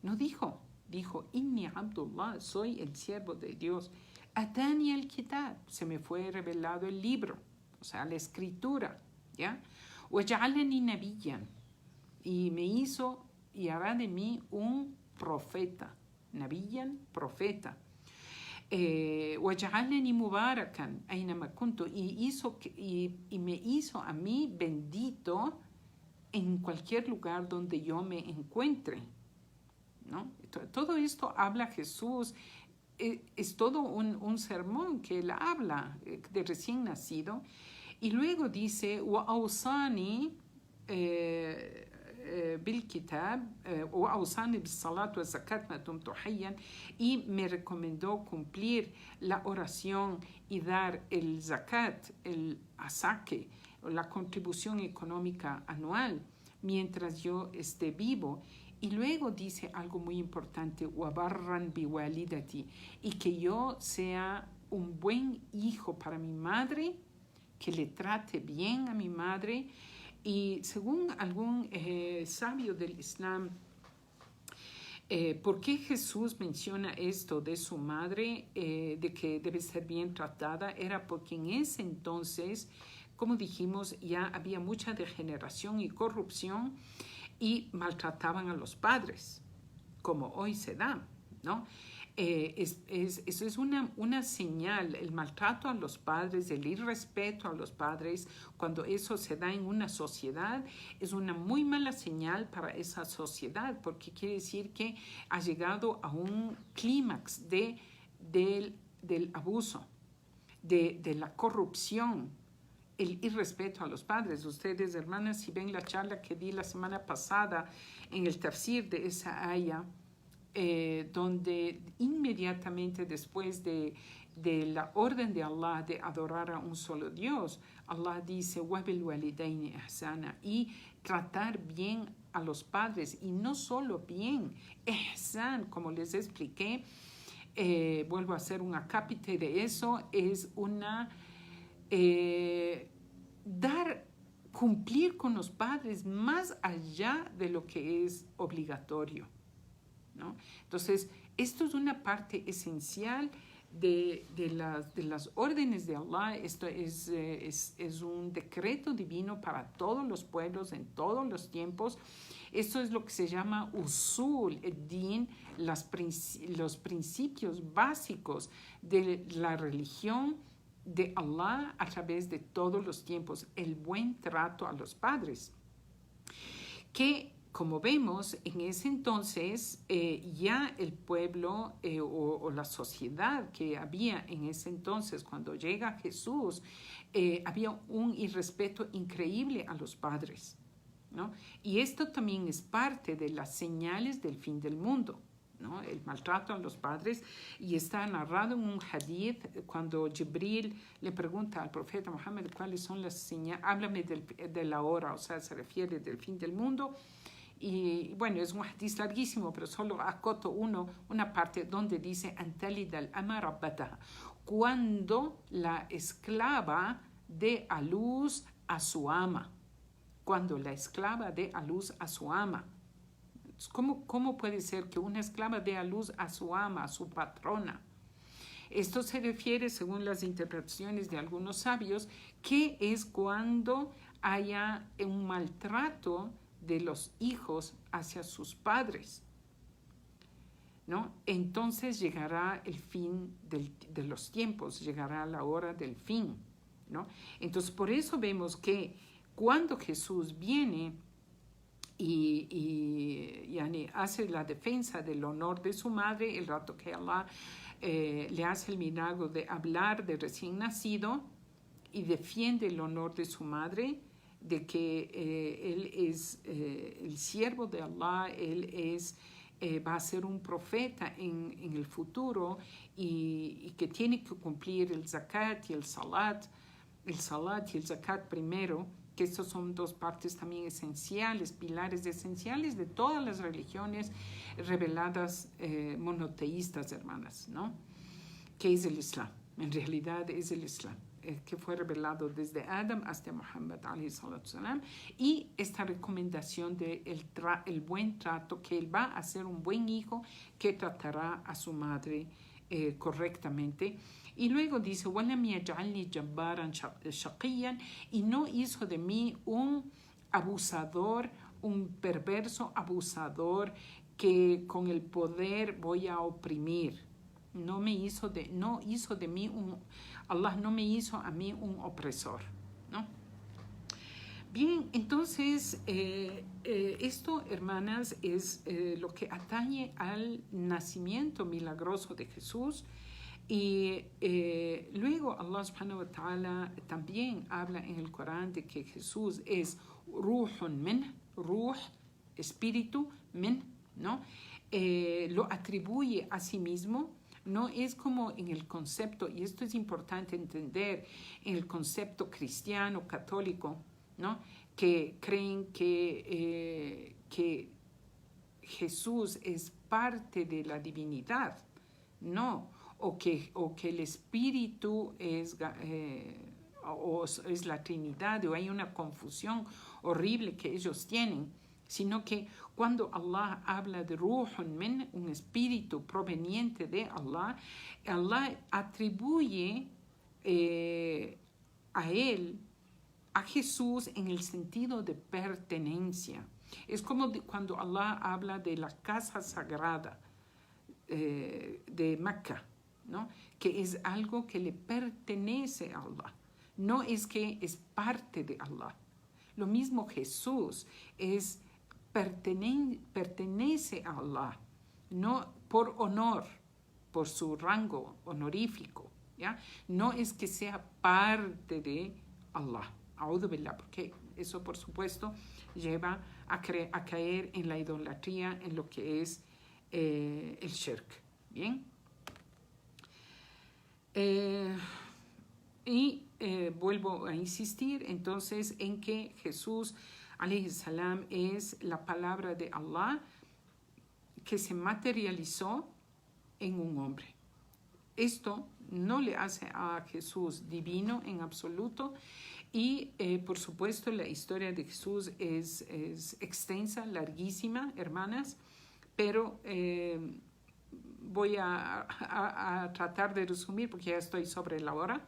No dijo. Dijo Inni Abdullah, soy el siervo de Dios. Atani al kitab, se me fue revelado el libro, o sea, la escritura, ¿ya? Waj'alani nabiyyan, y me hizo y hará de mí un profeta. Nabiyyan, profeta. Waj'alani mubarakan aynama kuntu, y me hizo a mí bendito en cualquier lugar donde yo me encuentre, ¿no? Todo esto habla Jesús, es todo un sermón que él habla de recién nacido, y luego dice وأوصاني بالكتاب وأوصاني بالصلاة والزكاة ما دمت حيا, y me recomendó cumplir la oración y dar el zakat, el asaque, la contribución económica anual, mientras yo esté vivo. Y luego dice algo muy importante: وَبَرًّا بِوَالِدَتِي, y que yo sea un buen hijo para mi madre, que le trate bien a mi madre. Y según algún sabio del Islam, ¿por qué Jesús menciona esto de su madre, de que debe ser bien tratada? Era porque en ese entonces, como dijimos, ya había mucha degeneración y corrupción, y maltrataban a los padres, como hoy se da, ¿no? Eso es una señal, el maltrato a los padres, el irrespeto a los padres. Cuando eso se da en una sociedad, es una muy mala señal para esa sociedad, porque quiere decir que ha llegado a un clímax del abuso, de la corrupción, el irrespeto a los padres. Ustedes, hermanas, si ven la charla que di la semana pasada en el tafsir de esa aya, donde inmediatamente después de la orden de Allah de adorar a un solo Dios, Allah dice وَبِالْوَالِدَيْنِ إِحْسَانًا, y tratar bien a los padres, y no solo bien, ihsan, como les expliqué, vuelvo a hacer un acápite de eso, es cumplir con los padres más allá de lo que es obligatorio, ¿no? Entonces, esto es una parte esencial de las órdenes de Allah. Esto es un decreto divino para todos los pueblos en todos los tiempos. Esto es lo que se llama usul ad-din, los principios básicos de la religión de Allah a través de todos los tiempos, el buen trato a los padres, que, como vemos, en ese entonces ya el pueblo o la sociedad que había en ese entonces, cuando llega Jesús, había un irrespeto increíble a los padres, ¿no? Y esto también es parte de las señales del fin del mundo, ¿no? El maltrato a los padres, y está narrado en un hadith cuando Jibril le pregunta al profeta Muhammad cuáles son las señales, háblame de la hora, o sea, se refiere del fin del mundo. Y bueno, es un hadith larguísimo, pero solo acoto una parte donde dice Antalid al-ama rabbataha, cuando la esclava dé a luz a su ama, cuando la esclava dé a luz a su ama. ¿Cómo puede ser que una esclava dé a luz a su ama, a su patrona? Esto se refiere, según las interpretaciones de algunos sabios, que es cuando haya un maltrato de los hijos hacia sus padres, ¿no? Entonces llegará el fin de los tiempos, llegará la hora del fin, ¿no? Entonces, por eso vemos que cuando Jesús viene y hace la defensa del honor de su madre, el rato que Allah le hace el milagro de hablar de recién nacido y defiende el honor de su madre, de que él es el siervo de Allah, va a ser un profeta en el futuro y que tiene que cumplir el zakat y el salat y el zakat primero, que estos son dos partes también esenciales, pilares esenciales de todas las religiones reveladas monoteístas, hermanas, ¿no? Que es el Islam, en realidad es el Islam, que fue revelado desde Adam hasta Muhammad salam, y esta recomendación de el buen trato, que él va a ser un buen hijo que tratará a su madre correctamente. Y luego dice, وَلَمْ يَجْعَلْنِي جَبَّارًا شَقِيًّا, y no hizo de mí un abusador, un perverso abusador que con el poder voy a oprimir. Allah no me hizo a mí un opresor, ¿no? Bien, entonces esto, hermanas, es lo que atañe al nacimiento milagroso de Jesús. Y luego Allah subhanahu wa ta'ala también habla en el Corán de que Jesús es ruhun min, ruh, espíritu, min, ¿no? Lo atribuye a sí mismo. No es como en el concepto, y esto es importante entender, en el concepto cristiano, católico, ¿no? Que creen que Jesús es parte de la divinidad, no, o que el Espíritu es la Trinidad, o hay una confusión horrible que ellos tienen, sino que cuando Allah habla de Ruhun Min, un espíritu proveniente de Allah, Allah atribuye a él, a Jesús, en el sentido de pertenencia. Es como cuando Allah habla de la casa sagrada de Mecca, ¿no? Que es algo que le pertenece a Allah. No es que es parte de Allah. Lo mismo Jesús pertenece a Allah, no por honor, por su rango honorífico, ¿ya? No es que sea parte de Allah, a'udhu billah, porque eso, por supuesto, lleva a caer en la idolatría, en lo que es el shirk. Bien. Vuelvo a insistir entonces en que Jesús alayhi salam es la palabra de Allah que se materializó en un hombre. Esto no le hace a Jesús divino en absoluto, y por supuesto la historia de Jesús es extensa, larguísima, hermanas, pero voy a tratar de resumir porque ya estoy sobre la hora.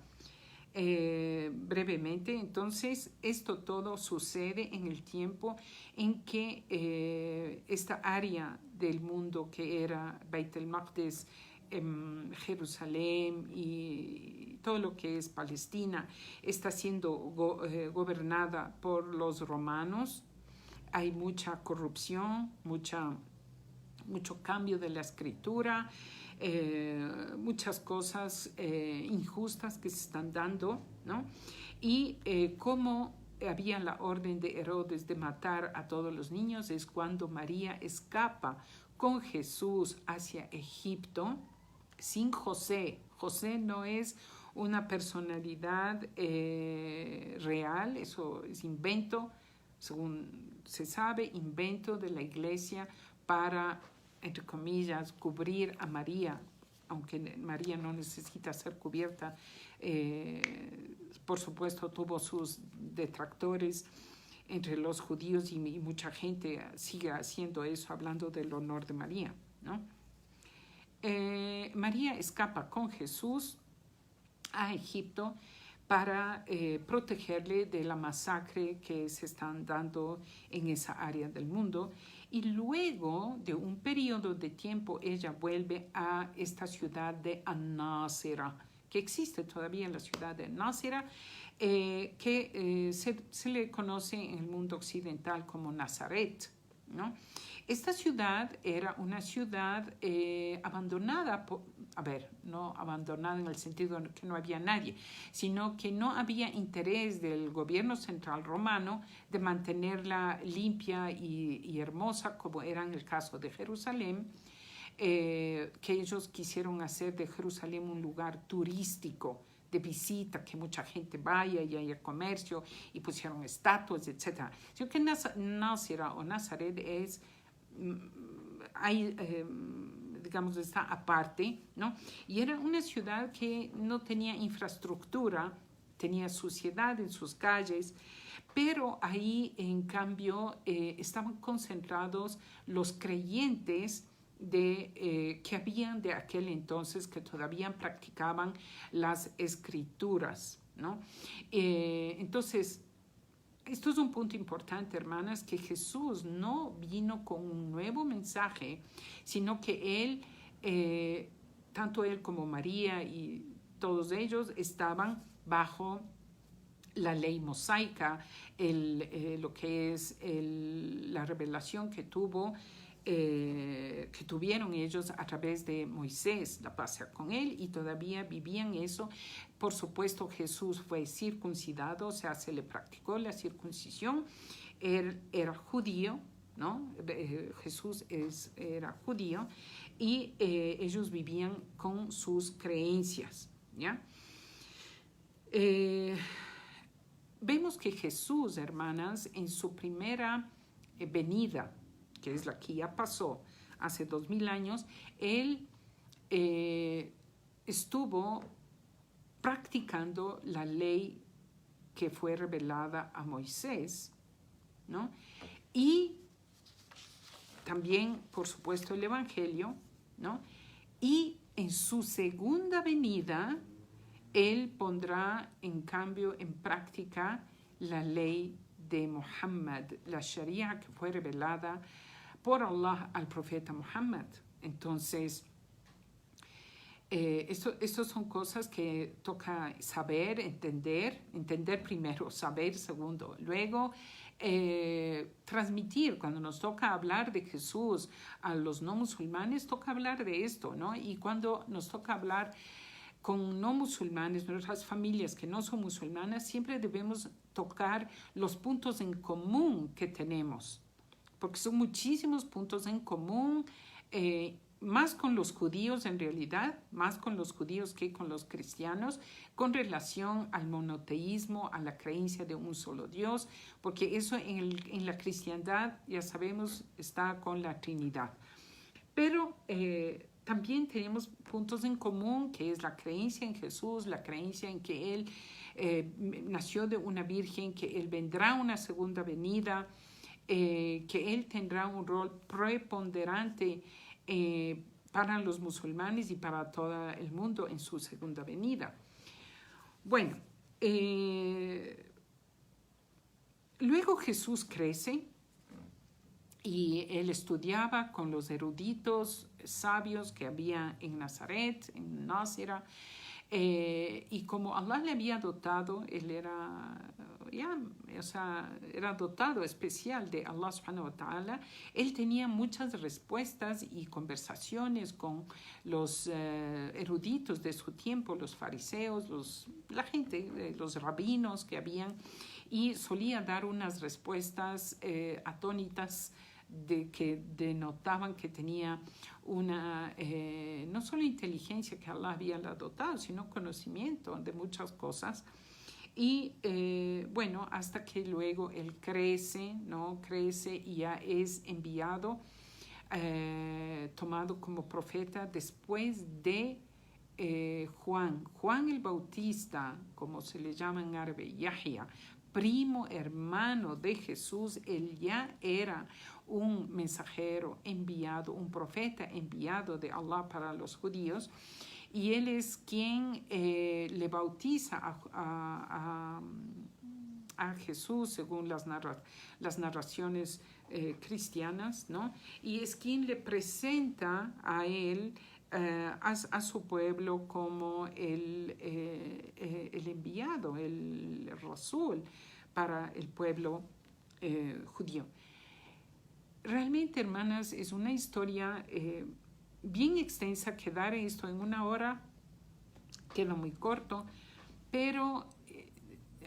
Brevemente, entonces, esto todo sucede en el tiempo en que esta área del mundo que era Beit el-Maqdis, Jerusalén y todo lo que es Palestina está siendo gobernada por los romanos. Hay mucha corrupción, mucho cambio de la escritura, muchas cosas injustas que se están dando, ¿no? Y como había la orden de Herodes de matar a todos los niños, es cuando María escapa con Jesús hacia Egipto sin José. José no es una personalidad real, eso es invento, según se sabe, invento de la iglesia para, entre comillas, cubrir a María, aunque María no necesita ser cubierta. Por supuesto, tuvo sus detractores entre los judíos y mucha gente sigue haciendo eso, hablando del honor de María, ¿no? María escapa con Jesús a Egipto para protegerle de la masacre que se están dando en esa área del mundo. Y luego de un periodo de tiempo ella vuelve a esta ciudad de An-Nasira, que existe todavía en la ciudad de Nasira, que se le conoce en el mundo occidental como Nazaret, ¿no? Esta ciudad era una ciudad abandonada, no abandonada en el sentido de que no había nadie, sino que no había interés del gobierno central romano de mantenerla limpia y hermosa, como era en el caso de Jerusalén, que ellos quisieron hacer de Jerusalén un lugar turístico de visita, que mucha gente vaya y haya comercio, y pusieron estatuas, etc. Sino que Názara o Nazaret digamos, está aparte, ¿no? Y era una ciudad que no tenía infraestructura, tenía suciedad en sus calles, pero ahí, en cambio, estaban concentrados los creyentes que habían de aquel entonces, que todavía practicaban las escrituras, ¿no? Entonces, esto es un punto importante, hermanas, que Jesús no vino con un nuevo mensaje, sino que Él, tanto Él como María y todos ellos estaban bajo la ley mosaica, lo que es la revelación que tuvieron ellos a través de Moisés, la paz con él, y todavía vivían eso. Por supuesto, Jesús fue circuncidado, o sea, se le practicó la circuncisión. Él era judío, ¿no? Jesús era judío, y ellos vivían con sus creencias, ¿ya? Vemos que Jesús, hermanas, en su primera venida, que es la que ya pasó hace 2000 años, Él estuvo practicando la ley que fue revelada a Moisés, ¿no? Y también, por supuesto, el Evangelio, ¿no? Y en su segunda venida, Él pondrá, en cambio, en práctica la ley de Muhammad, la Sharia que fue revelada por Allah al profeta Muhammad. Entonces, estas son cosas que toca saber, entender primero, saber segundo, luego transmitir. Cuando nos toca hablar de Jesús a los no musulmanes, toca hablar de esto, ¿no? Y cuando nos toca hablar con no musulmanes, nuestras familias que no son musulmanas, siempre debemos tocar los puntos en común que tenemos, porque son muchísimos puntos en común, más con los judíos en realidad, más con los judíos que con los cristianos, con relación al monoteísmo, a la creencia de un solo Dios, porque eso en la cristiandad, ya sabemos, está con la Trinidad. Pero también tenemos puntos en común, que es la creencia en Jesús, la creencia en que Él nació de una virgen, que Él vendrá una segunda venida, que Él tendrá un rol preponderante para los musulmanes y para todo el mundo en su segunda venida. Bueno, luego Jesús crece y Él estudiaba con los eruditos sabios que había en Nazaret, en Názara, y como Allah le había dotado, él era dotado especial de Allah subhanahu wa ta'ala. Él tenía muchas respuestas y conversaciones con los eruditos de su tiempo, los fariseos, la gente, los rabinos que habían, y solía dar unas respuestas atónitas que denotaban que tenía una, no solo inteligencia que Allah había dotado, sino conocimiento de muchas cosas. Y bueno, hasta que luego Él crece, ¿no? Crece y ya es enviado, tomado como profeta después de Juan el Bautista, como se le llama en árabe, Yahya, primo hermano de Jesús. Él ya era un mensajero enviado, un profeta enviado de Allah para los judíos, y él es quien le bautiza a Jesús según las narraciones cristianas, ¿no? Y es quien le presenta a él, a su pueblo, como el enviado, el Rasul para el pueblo judío. realmente, hermanas, es una historia bien extensa. Que dar esto en 1 hora queda muy corto, pero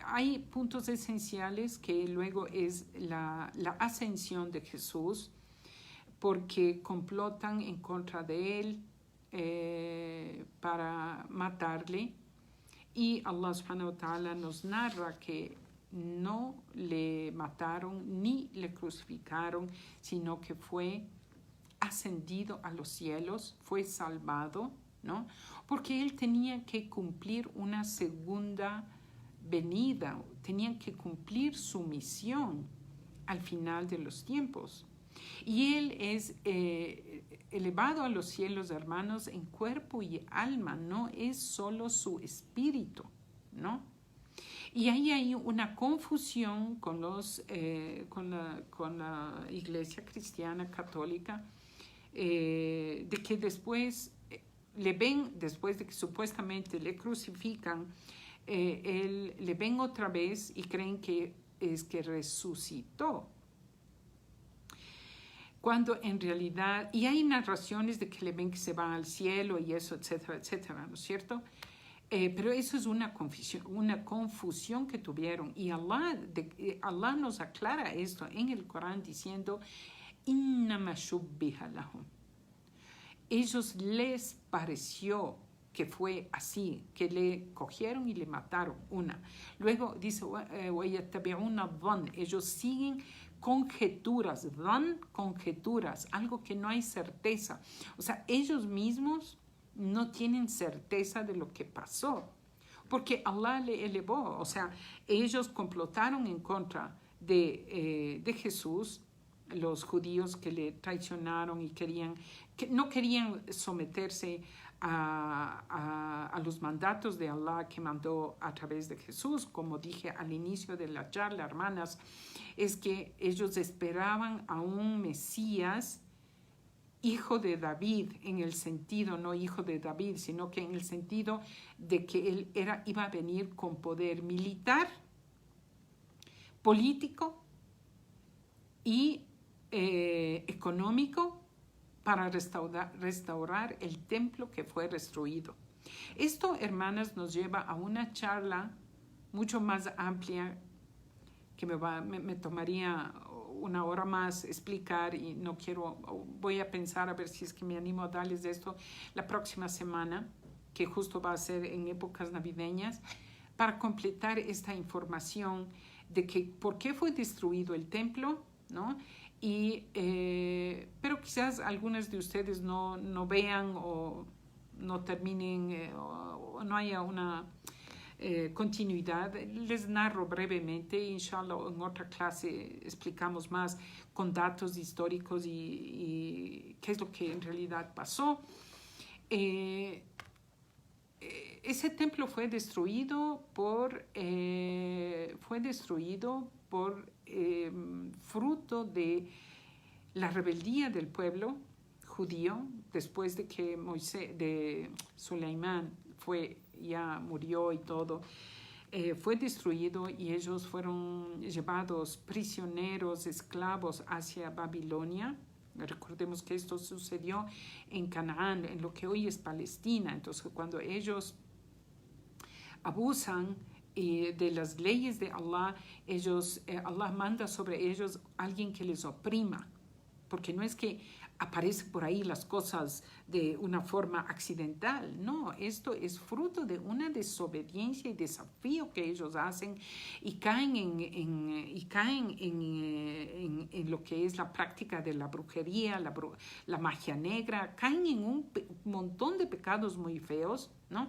hay puntos esenciales que luego es la ascensión de Jesús, porque complotan en contra de él para matarle, y Allah subhanahu wa ta'ala nos narra que no le mataron ni le crucificaron, sino que fue ascendido a los cielos, fue salvado, ¿no? Porque él tenía que cumplir una segunda venida, tenía que cumplir su misión al final de los tiempos. Y él es elevado a los cielos, hermanos, en cuerpo y alma, no es solo su espíritu, ¿no? Y ahí hay una confusión con la iglesia cristiana católica, de que después le ven, después de que supuestamente le crucifican, le ven otra vez y creen que es que resucitó. Cuando en realidad, y hay narraciones de que le ven que se va al cielo y eso, etcétera, etcétera, ¿no es cierto? Pero eso es una confusión que tuvieron, y Allah nos aclara esto en el Corán diciendo: innama shubbiha lahum. Ellos les pareció que fue así, que le cogieron y le mataron. Luego dice: ellos siguen conjeturas, conjeturas, algo que no hay certeza. O sea, ellos mismos no tienen certeza de lo que pasó, porque Allah le elevó. O sea, ellos complotaron en contra de Jesús, los judíos que le traicionaron y no querían someterse a los mandatos de Allah que mandó a través de Jesús. Como dije al inicio de la charla, hermanas, es que ellos esperaban a un Mesías, hijo de David, en el sentido, no hijo de David, sino que en el sentido de que él iba a venir con poder militar, político y económico, para restaurar el templo que fue destruido. Esto, hermanas, nos lleva a una charla mucho más amplia que me tomaría 1 hora más explicar, y voy a pensar a ver si es que me animo a darles esto la próxima semana, que justo va a ser en épocas navideñas, para completar esta información de que por qué fue destruido el templo, ¿no? Pero quizás algunas de ustedes no vean o no terminen o no haya una continuidad. Les narro brevemente, inshallah en otra clase explicamos más con datos históricos y qué es lo que en realidad pasó. Ese templo fue destruido por fruto de la rebeldía del pueblo judío, después de que Suleimán ya murió y todo, fue destruido, y ellos fueron llevados prisioneros, esclavos, hacia Babilonia. Recordemos que esto sucedió en Canaán, en lo que hoy es Palestina. Entonces, cuando ellos abusan de las leyes de Allah, Allah manda sobre ellos alguien que les oprima, porque no es que aparecen por ahí las cosas de una forma accidental, no, esto es fruto de una desobediencia y desafío que ellos hacen, y caen en lo que es la práctica de la brujería, la magia negra, caen en un montón de pecados muy feos, ¿no?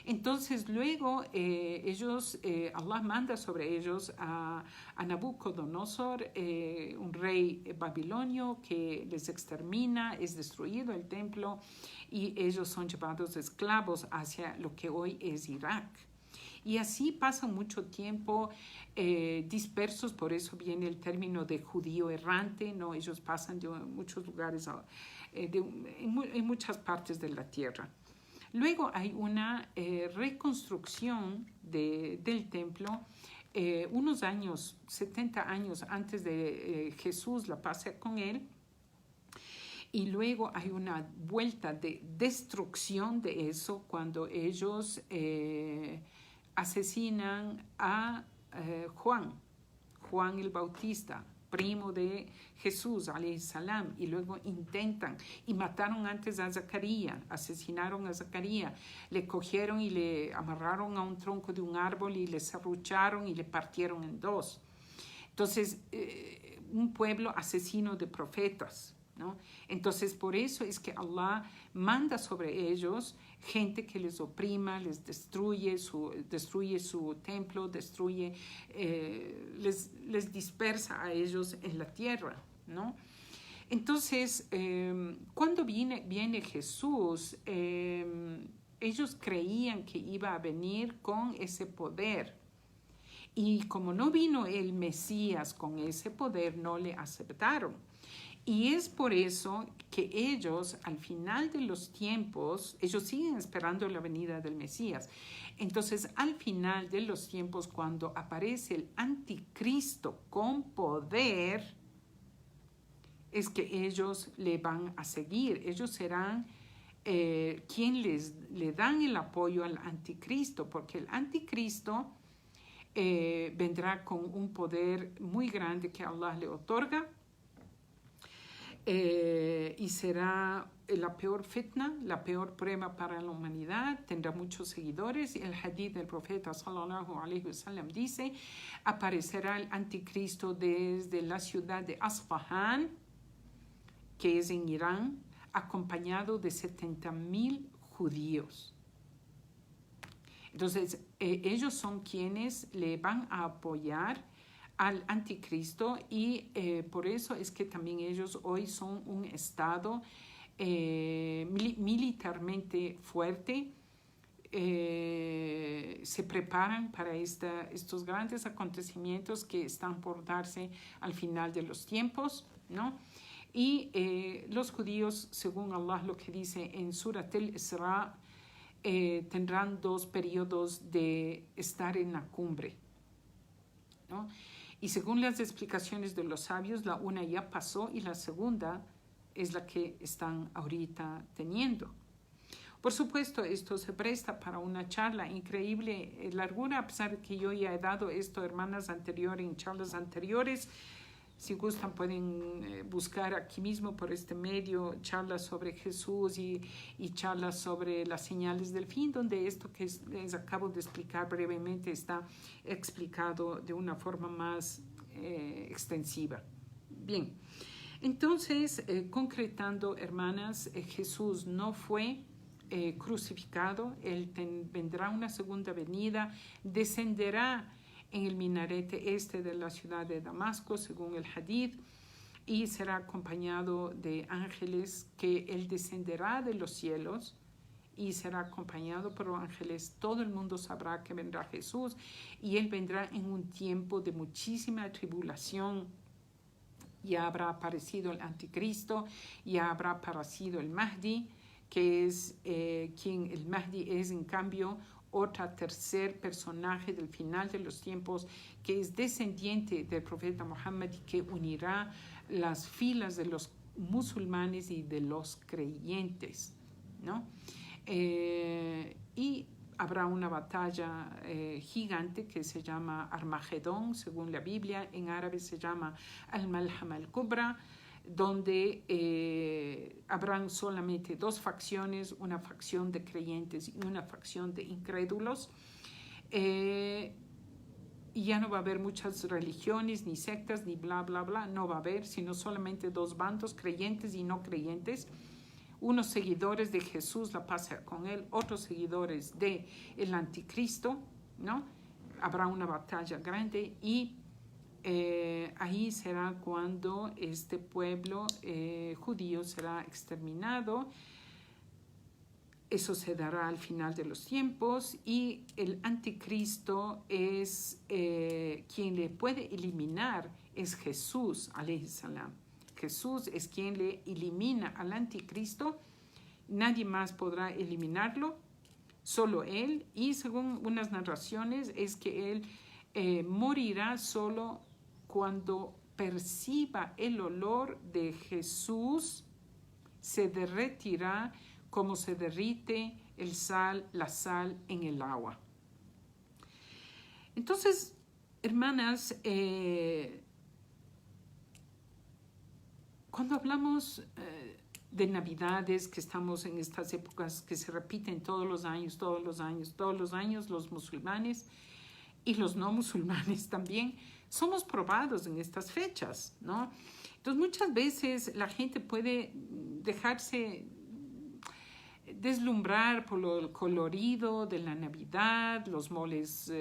Entonces luego Allah manda sobre ellos a Nabucodonosor, un rey babilonio, que les extermina, es destruido el templo, y ellos son llevados esclavos hacia lo que hoy es Irak. Y así pasan mucho tiempo dispersos, por eso viene el término de judío errante, ¿no? Ellos pasan de muchos lugares, en muchas partes de la tierra. Luego hay una reconstrucción del templo unos años, 70 años antes de Jesús, la paz sea con él. Y luego hay una vuelta de destrucción de eso cuando ellos asesinan a Juan el Bautista, primo de Jesús, alayhi salam, y luego intentan, y mataron antes a Zacarías, asesinaron a Zacarías, le cogieron y le amarraron a un tronco de un árbol y le serrucharon y le partieron en dos. Entonces, un pueblo asesino de profetas, ¿no? Entonces, por eso es que Allah manda sobre ellos gente que les oprima, les destruye su templo, les dispersa a ellos en la tierra, ¿no? Entonces, cuando viene Jesús, ellos creían que iba a venir con ese poder. Y como no vino el Mesías con ese poder, no le aceptaron. Y es por eso que ellos, al final de los tiempos, ellos siguen esperando la venida del Mesías. Entonces, al final de los tiempos, cuando aparece el anticristo con poder, es que ellos le van a seguir. Ellos serán quienes le dan el apoyo al anticristo, porque el anticristo vendrá con un poder muy grande que Allah le otorga. Y será la peor fitna, la peor prueba para la humanidad, tendrá muchos seguidores. El hadith del profeta sallallahu alaihi wasallam dice, aparecerá el anticristo desde la ciudad de Asfahan, que es en Irán, acompañado de 70,000 judíos. Entonces, ellos son quienes le van a apoyar al anticristo y por eso es que también ellos hoy son un estado militarmente fuerte. Se preparan para estos grandes acontecimientos que están por darse al final de los tiempos, ¿no? Y los judíos, según Allah lo que dice en Surat al-Isra, tendrán 2 periodos de estar en la cumbre, ¿no? Y según las explicaciones de los sabios, la una ya pasó y la segunda es la que están ahorita teniendo. Por supuesto, esto se presta para una charla increíble, largura, a pesar de que yo ya he dado esto, hermanas, en charlas anteriores. Si gustan, pueden buscar aquí mismo por este medio charlas sobre Jesús y charlas sobre las señales del fin, donde esto que les acabo de explicar brevemente está explicado de una forma más extensiva. Bien, entonces, concretando, hermanas, Jesús no fue crucificado, Él vendrá una segunda venida, descenderá en el minarete este de la ciudad de Damasco, según el hadith, y será acompañado de ángeles, que Él descenderá de los cielos y será acompañado por los ángeles. Todo el mundo sabrá que vendrá Jesús y Él vendrá en un tiempo de muchísima tribulación. Ya habrá aparecido el anticristo, ya habrá aparecido el Mahdi, que es el Mahdi es en cambio tercer personaje del final de los tiempos, que es descendiente del profeta Muhammad y que unirá las filas de los musulmanes y de los creyentes, ¿no? Y habrá una batalla gigante que se llama Armagedón, según la Biblia. En árabe se llama Al-Malhama al-Kubra, donde habrán solamente 2 facciones, una facción de creyentes y una facción de incrédulos. Y ya no va a haber muchas religiones, ni sectas, ni bla, bla, bla. No va a haber, sino solamente 2 bandos, creyentes y no creyentes. Unos seguidores de Jesús, la paz sea con él, otros seguidores del anticristo, ¿no? Habrá una batalla grande y ahí será cuando este pueblo judío será exterminado. Eso se dará al final de los tiempos y el anticristo es quien le puede eliminar, es Jesús, alayhi salam. Jesús es quien le elimina al anticristo, nadie más podrá eliminarlo, solo él, y según unas narraciones es que él morirá solo cuando perciba el olor de Jesús, se derretirá como se derrite la sal en el agua. Entonces, hermanas, cuando hablamos de Navidades, que estamos en estas épocas que se repiten todos los años, los musulmanes y los no musulmanes también somos probados en estas fechas, ¿no? Entonces, muchas veces la gente puede dejarse deslumbrar por lo colorido de la Navidad, los moles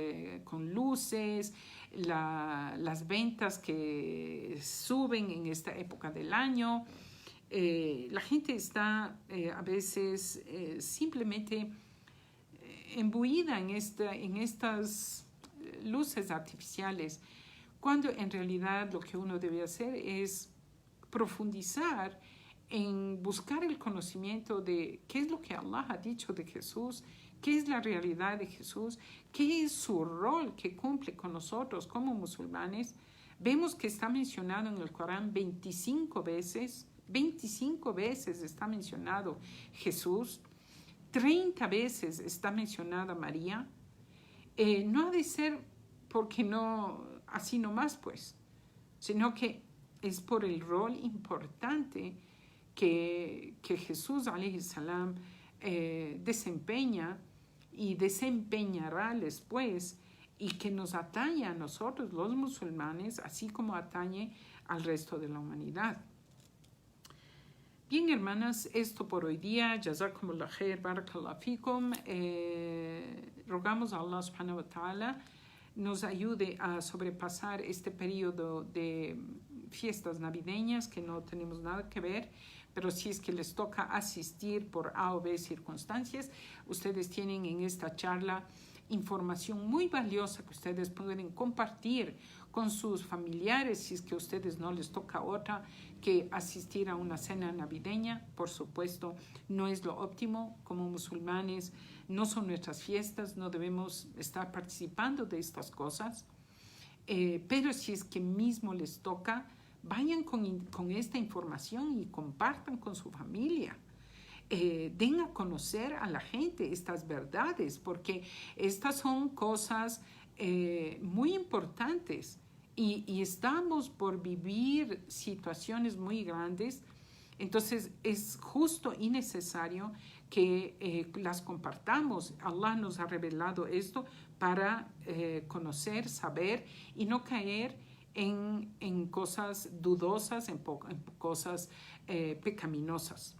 con luces, las ventas que suben en esta época del año. La gente está a veces simplemente imbuida en estas luces artificiales, cuando en realidad lo que uno debe hacer es profundizar en buscar el conocimiento de qué es lo que Allah ha dicho de Jesús, qué es la realidad de Jesús, qué es su rol que cumple con nosotros como musulmanes. Vemos que está mencionado en el Corán 25 veces está mencionado Jesús, 30 veces está mencionada María. No ha de ser porque no, así nomás pues, sino que es por el rol importante que Jesús, alayhi salam, desempeña y desempeñará después, y que nos atañe a nosotros los musulmanes, así como atañe al resto de la humanidad. Bien, hermanas, esto por hoy día. Jazakumullah khair, barakallahu fikum. Rogamos a Allah subhanahu wa ta'ala nos ayude a sobrepasar este periodo de fiestas navideñas que no tenemos nada que ver, pero si es que les toca asistir por A o B circunstancias, ustedes tienen en esta charla información muy valiosa que ustedes pueden compartir con sus familiares, si es que a ustedes no les toca otra que asistir a una cena navideña. Por supuesto, no es lo óptimo. Como musulmanes, no son nuestras fiestas, no debemos estar participando de estas cosas, pero si es que mismo les toca, vayan con esta información y compartan con su familia. Den a conocer a la gente estas verdades, porque estas son cosas muy importantes y estamos por vivir situaciones muy grandes. Entonces es justo y necesario que las compartamos. Allah nos ha revelado esto para conocer, saber y no caer en cosas dudosas, en cosas pecaminosas.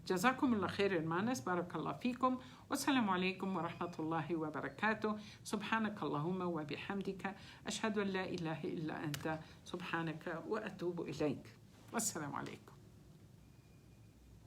Jazakumullah khair, hermanas, barakallahu fikum, wassalamu alaikum wa rahmatullahi wa barakatuh, subhanakallahumma wa bihamdika, ashhadu an la ilaha illa anta, subhanaka wa atubu ilayk. Wassalamu alaikum.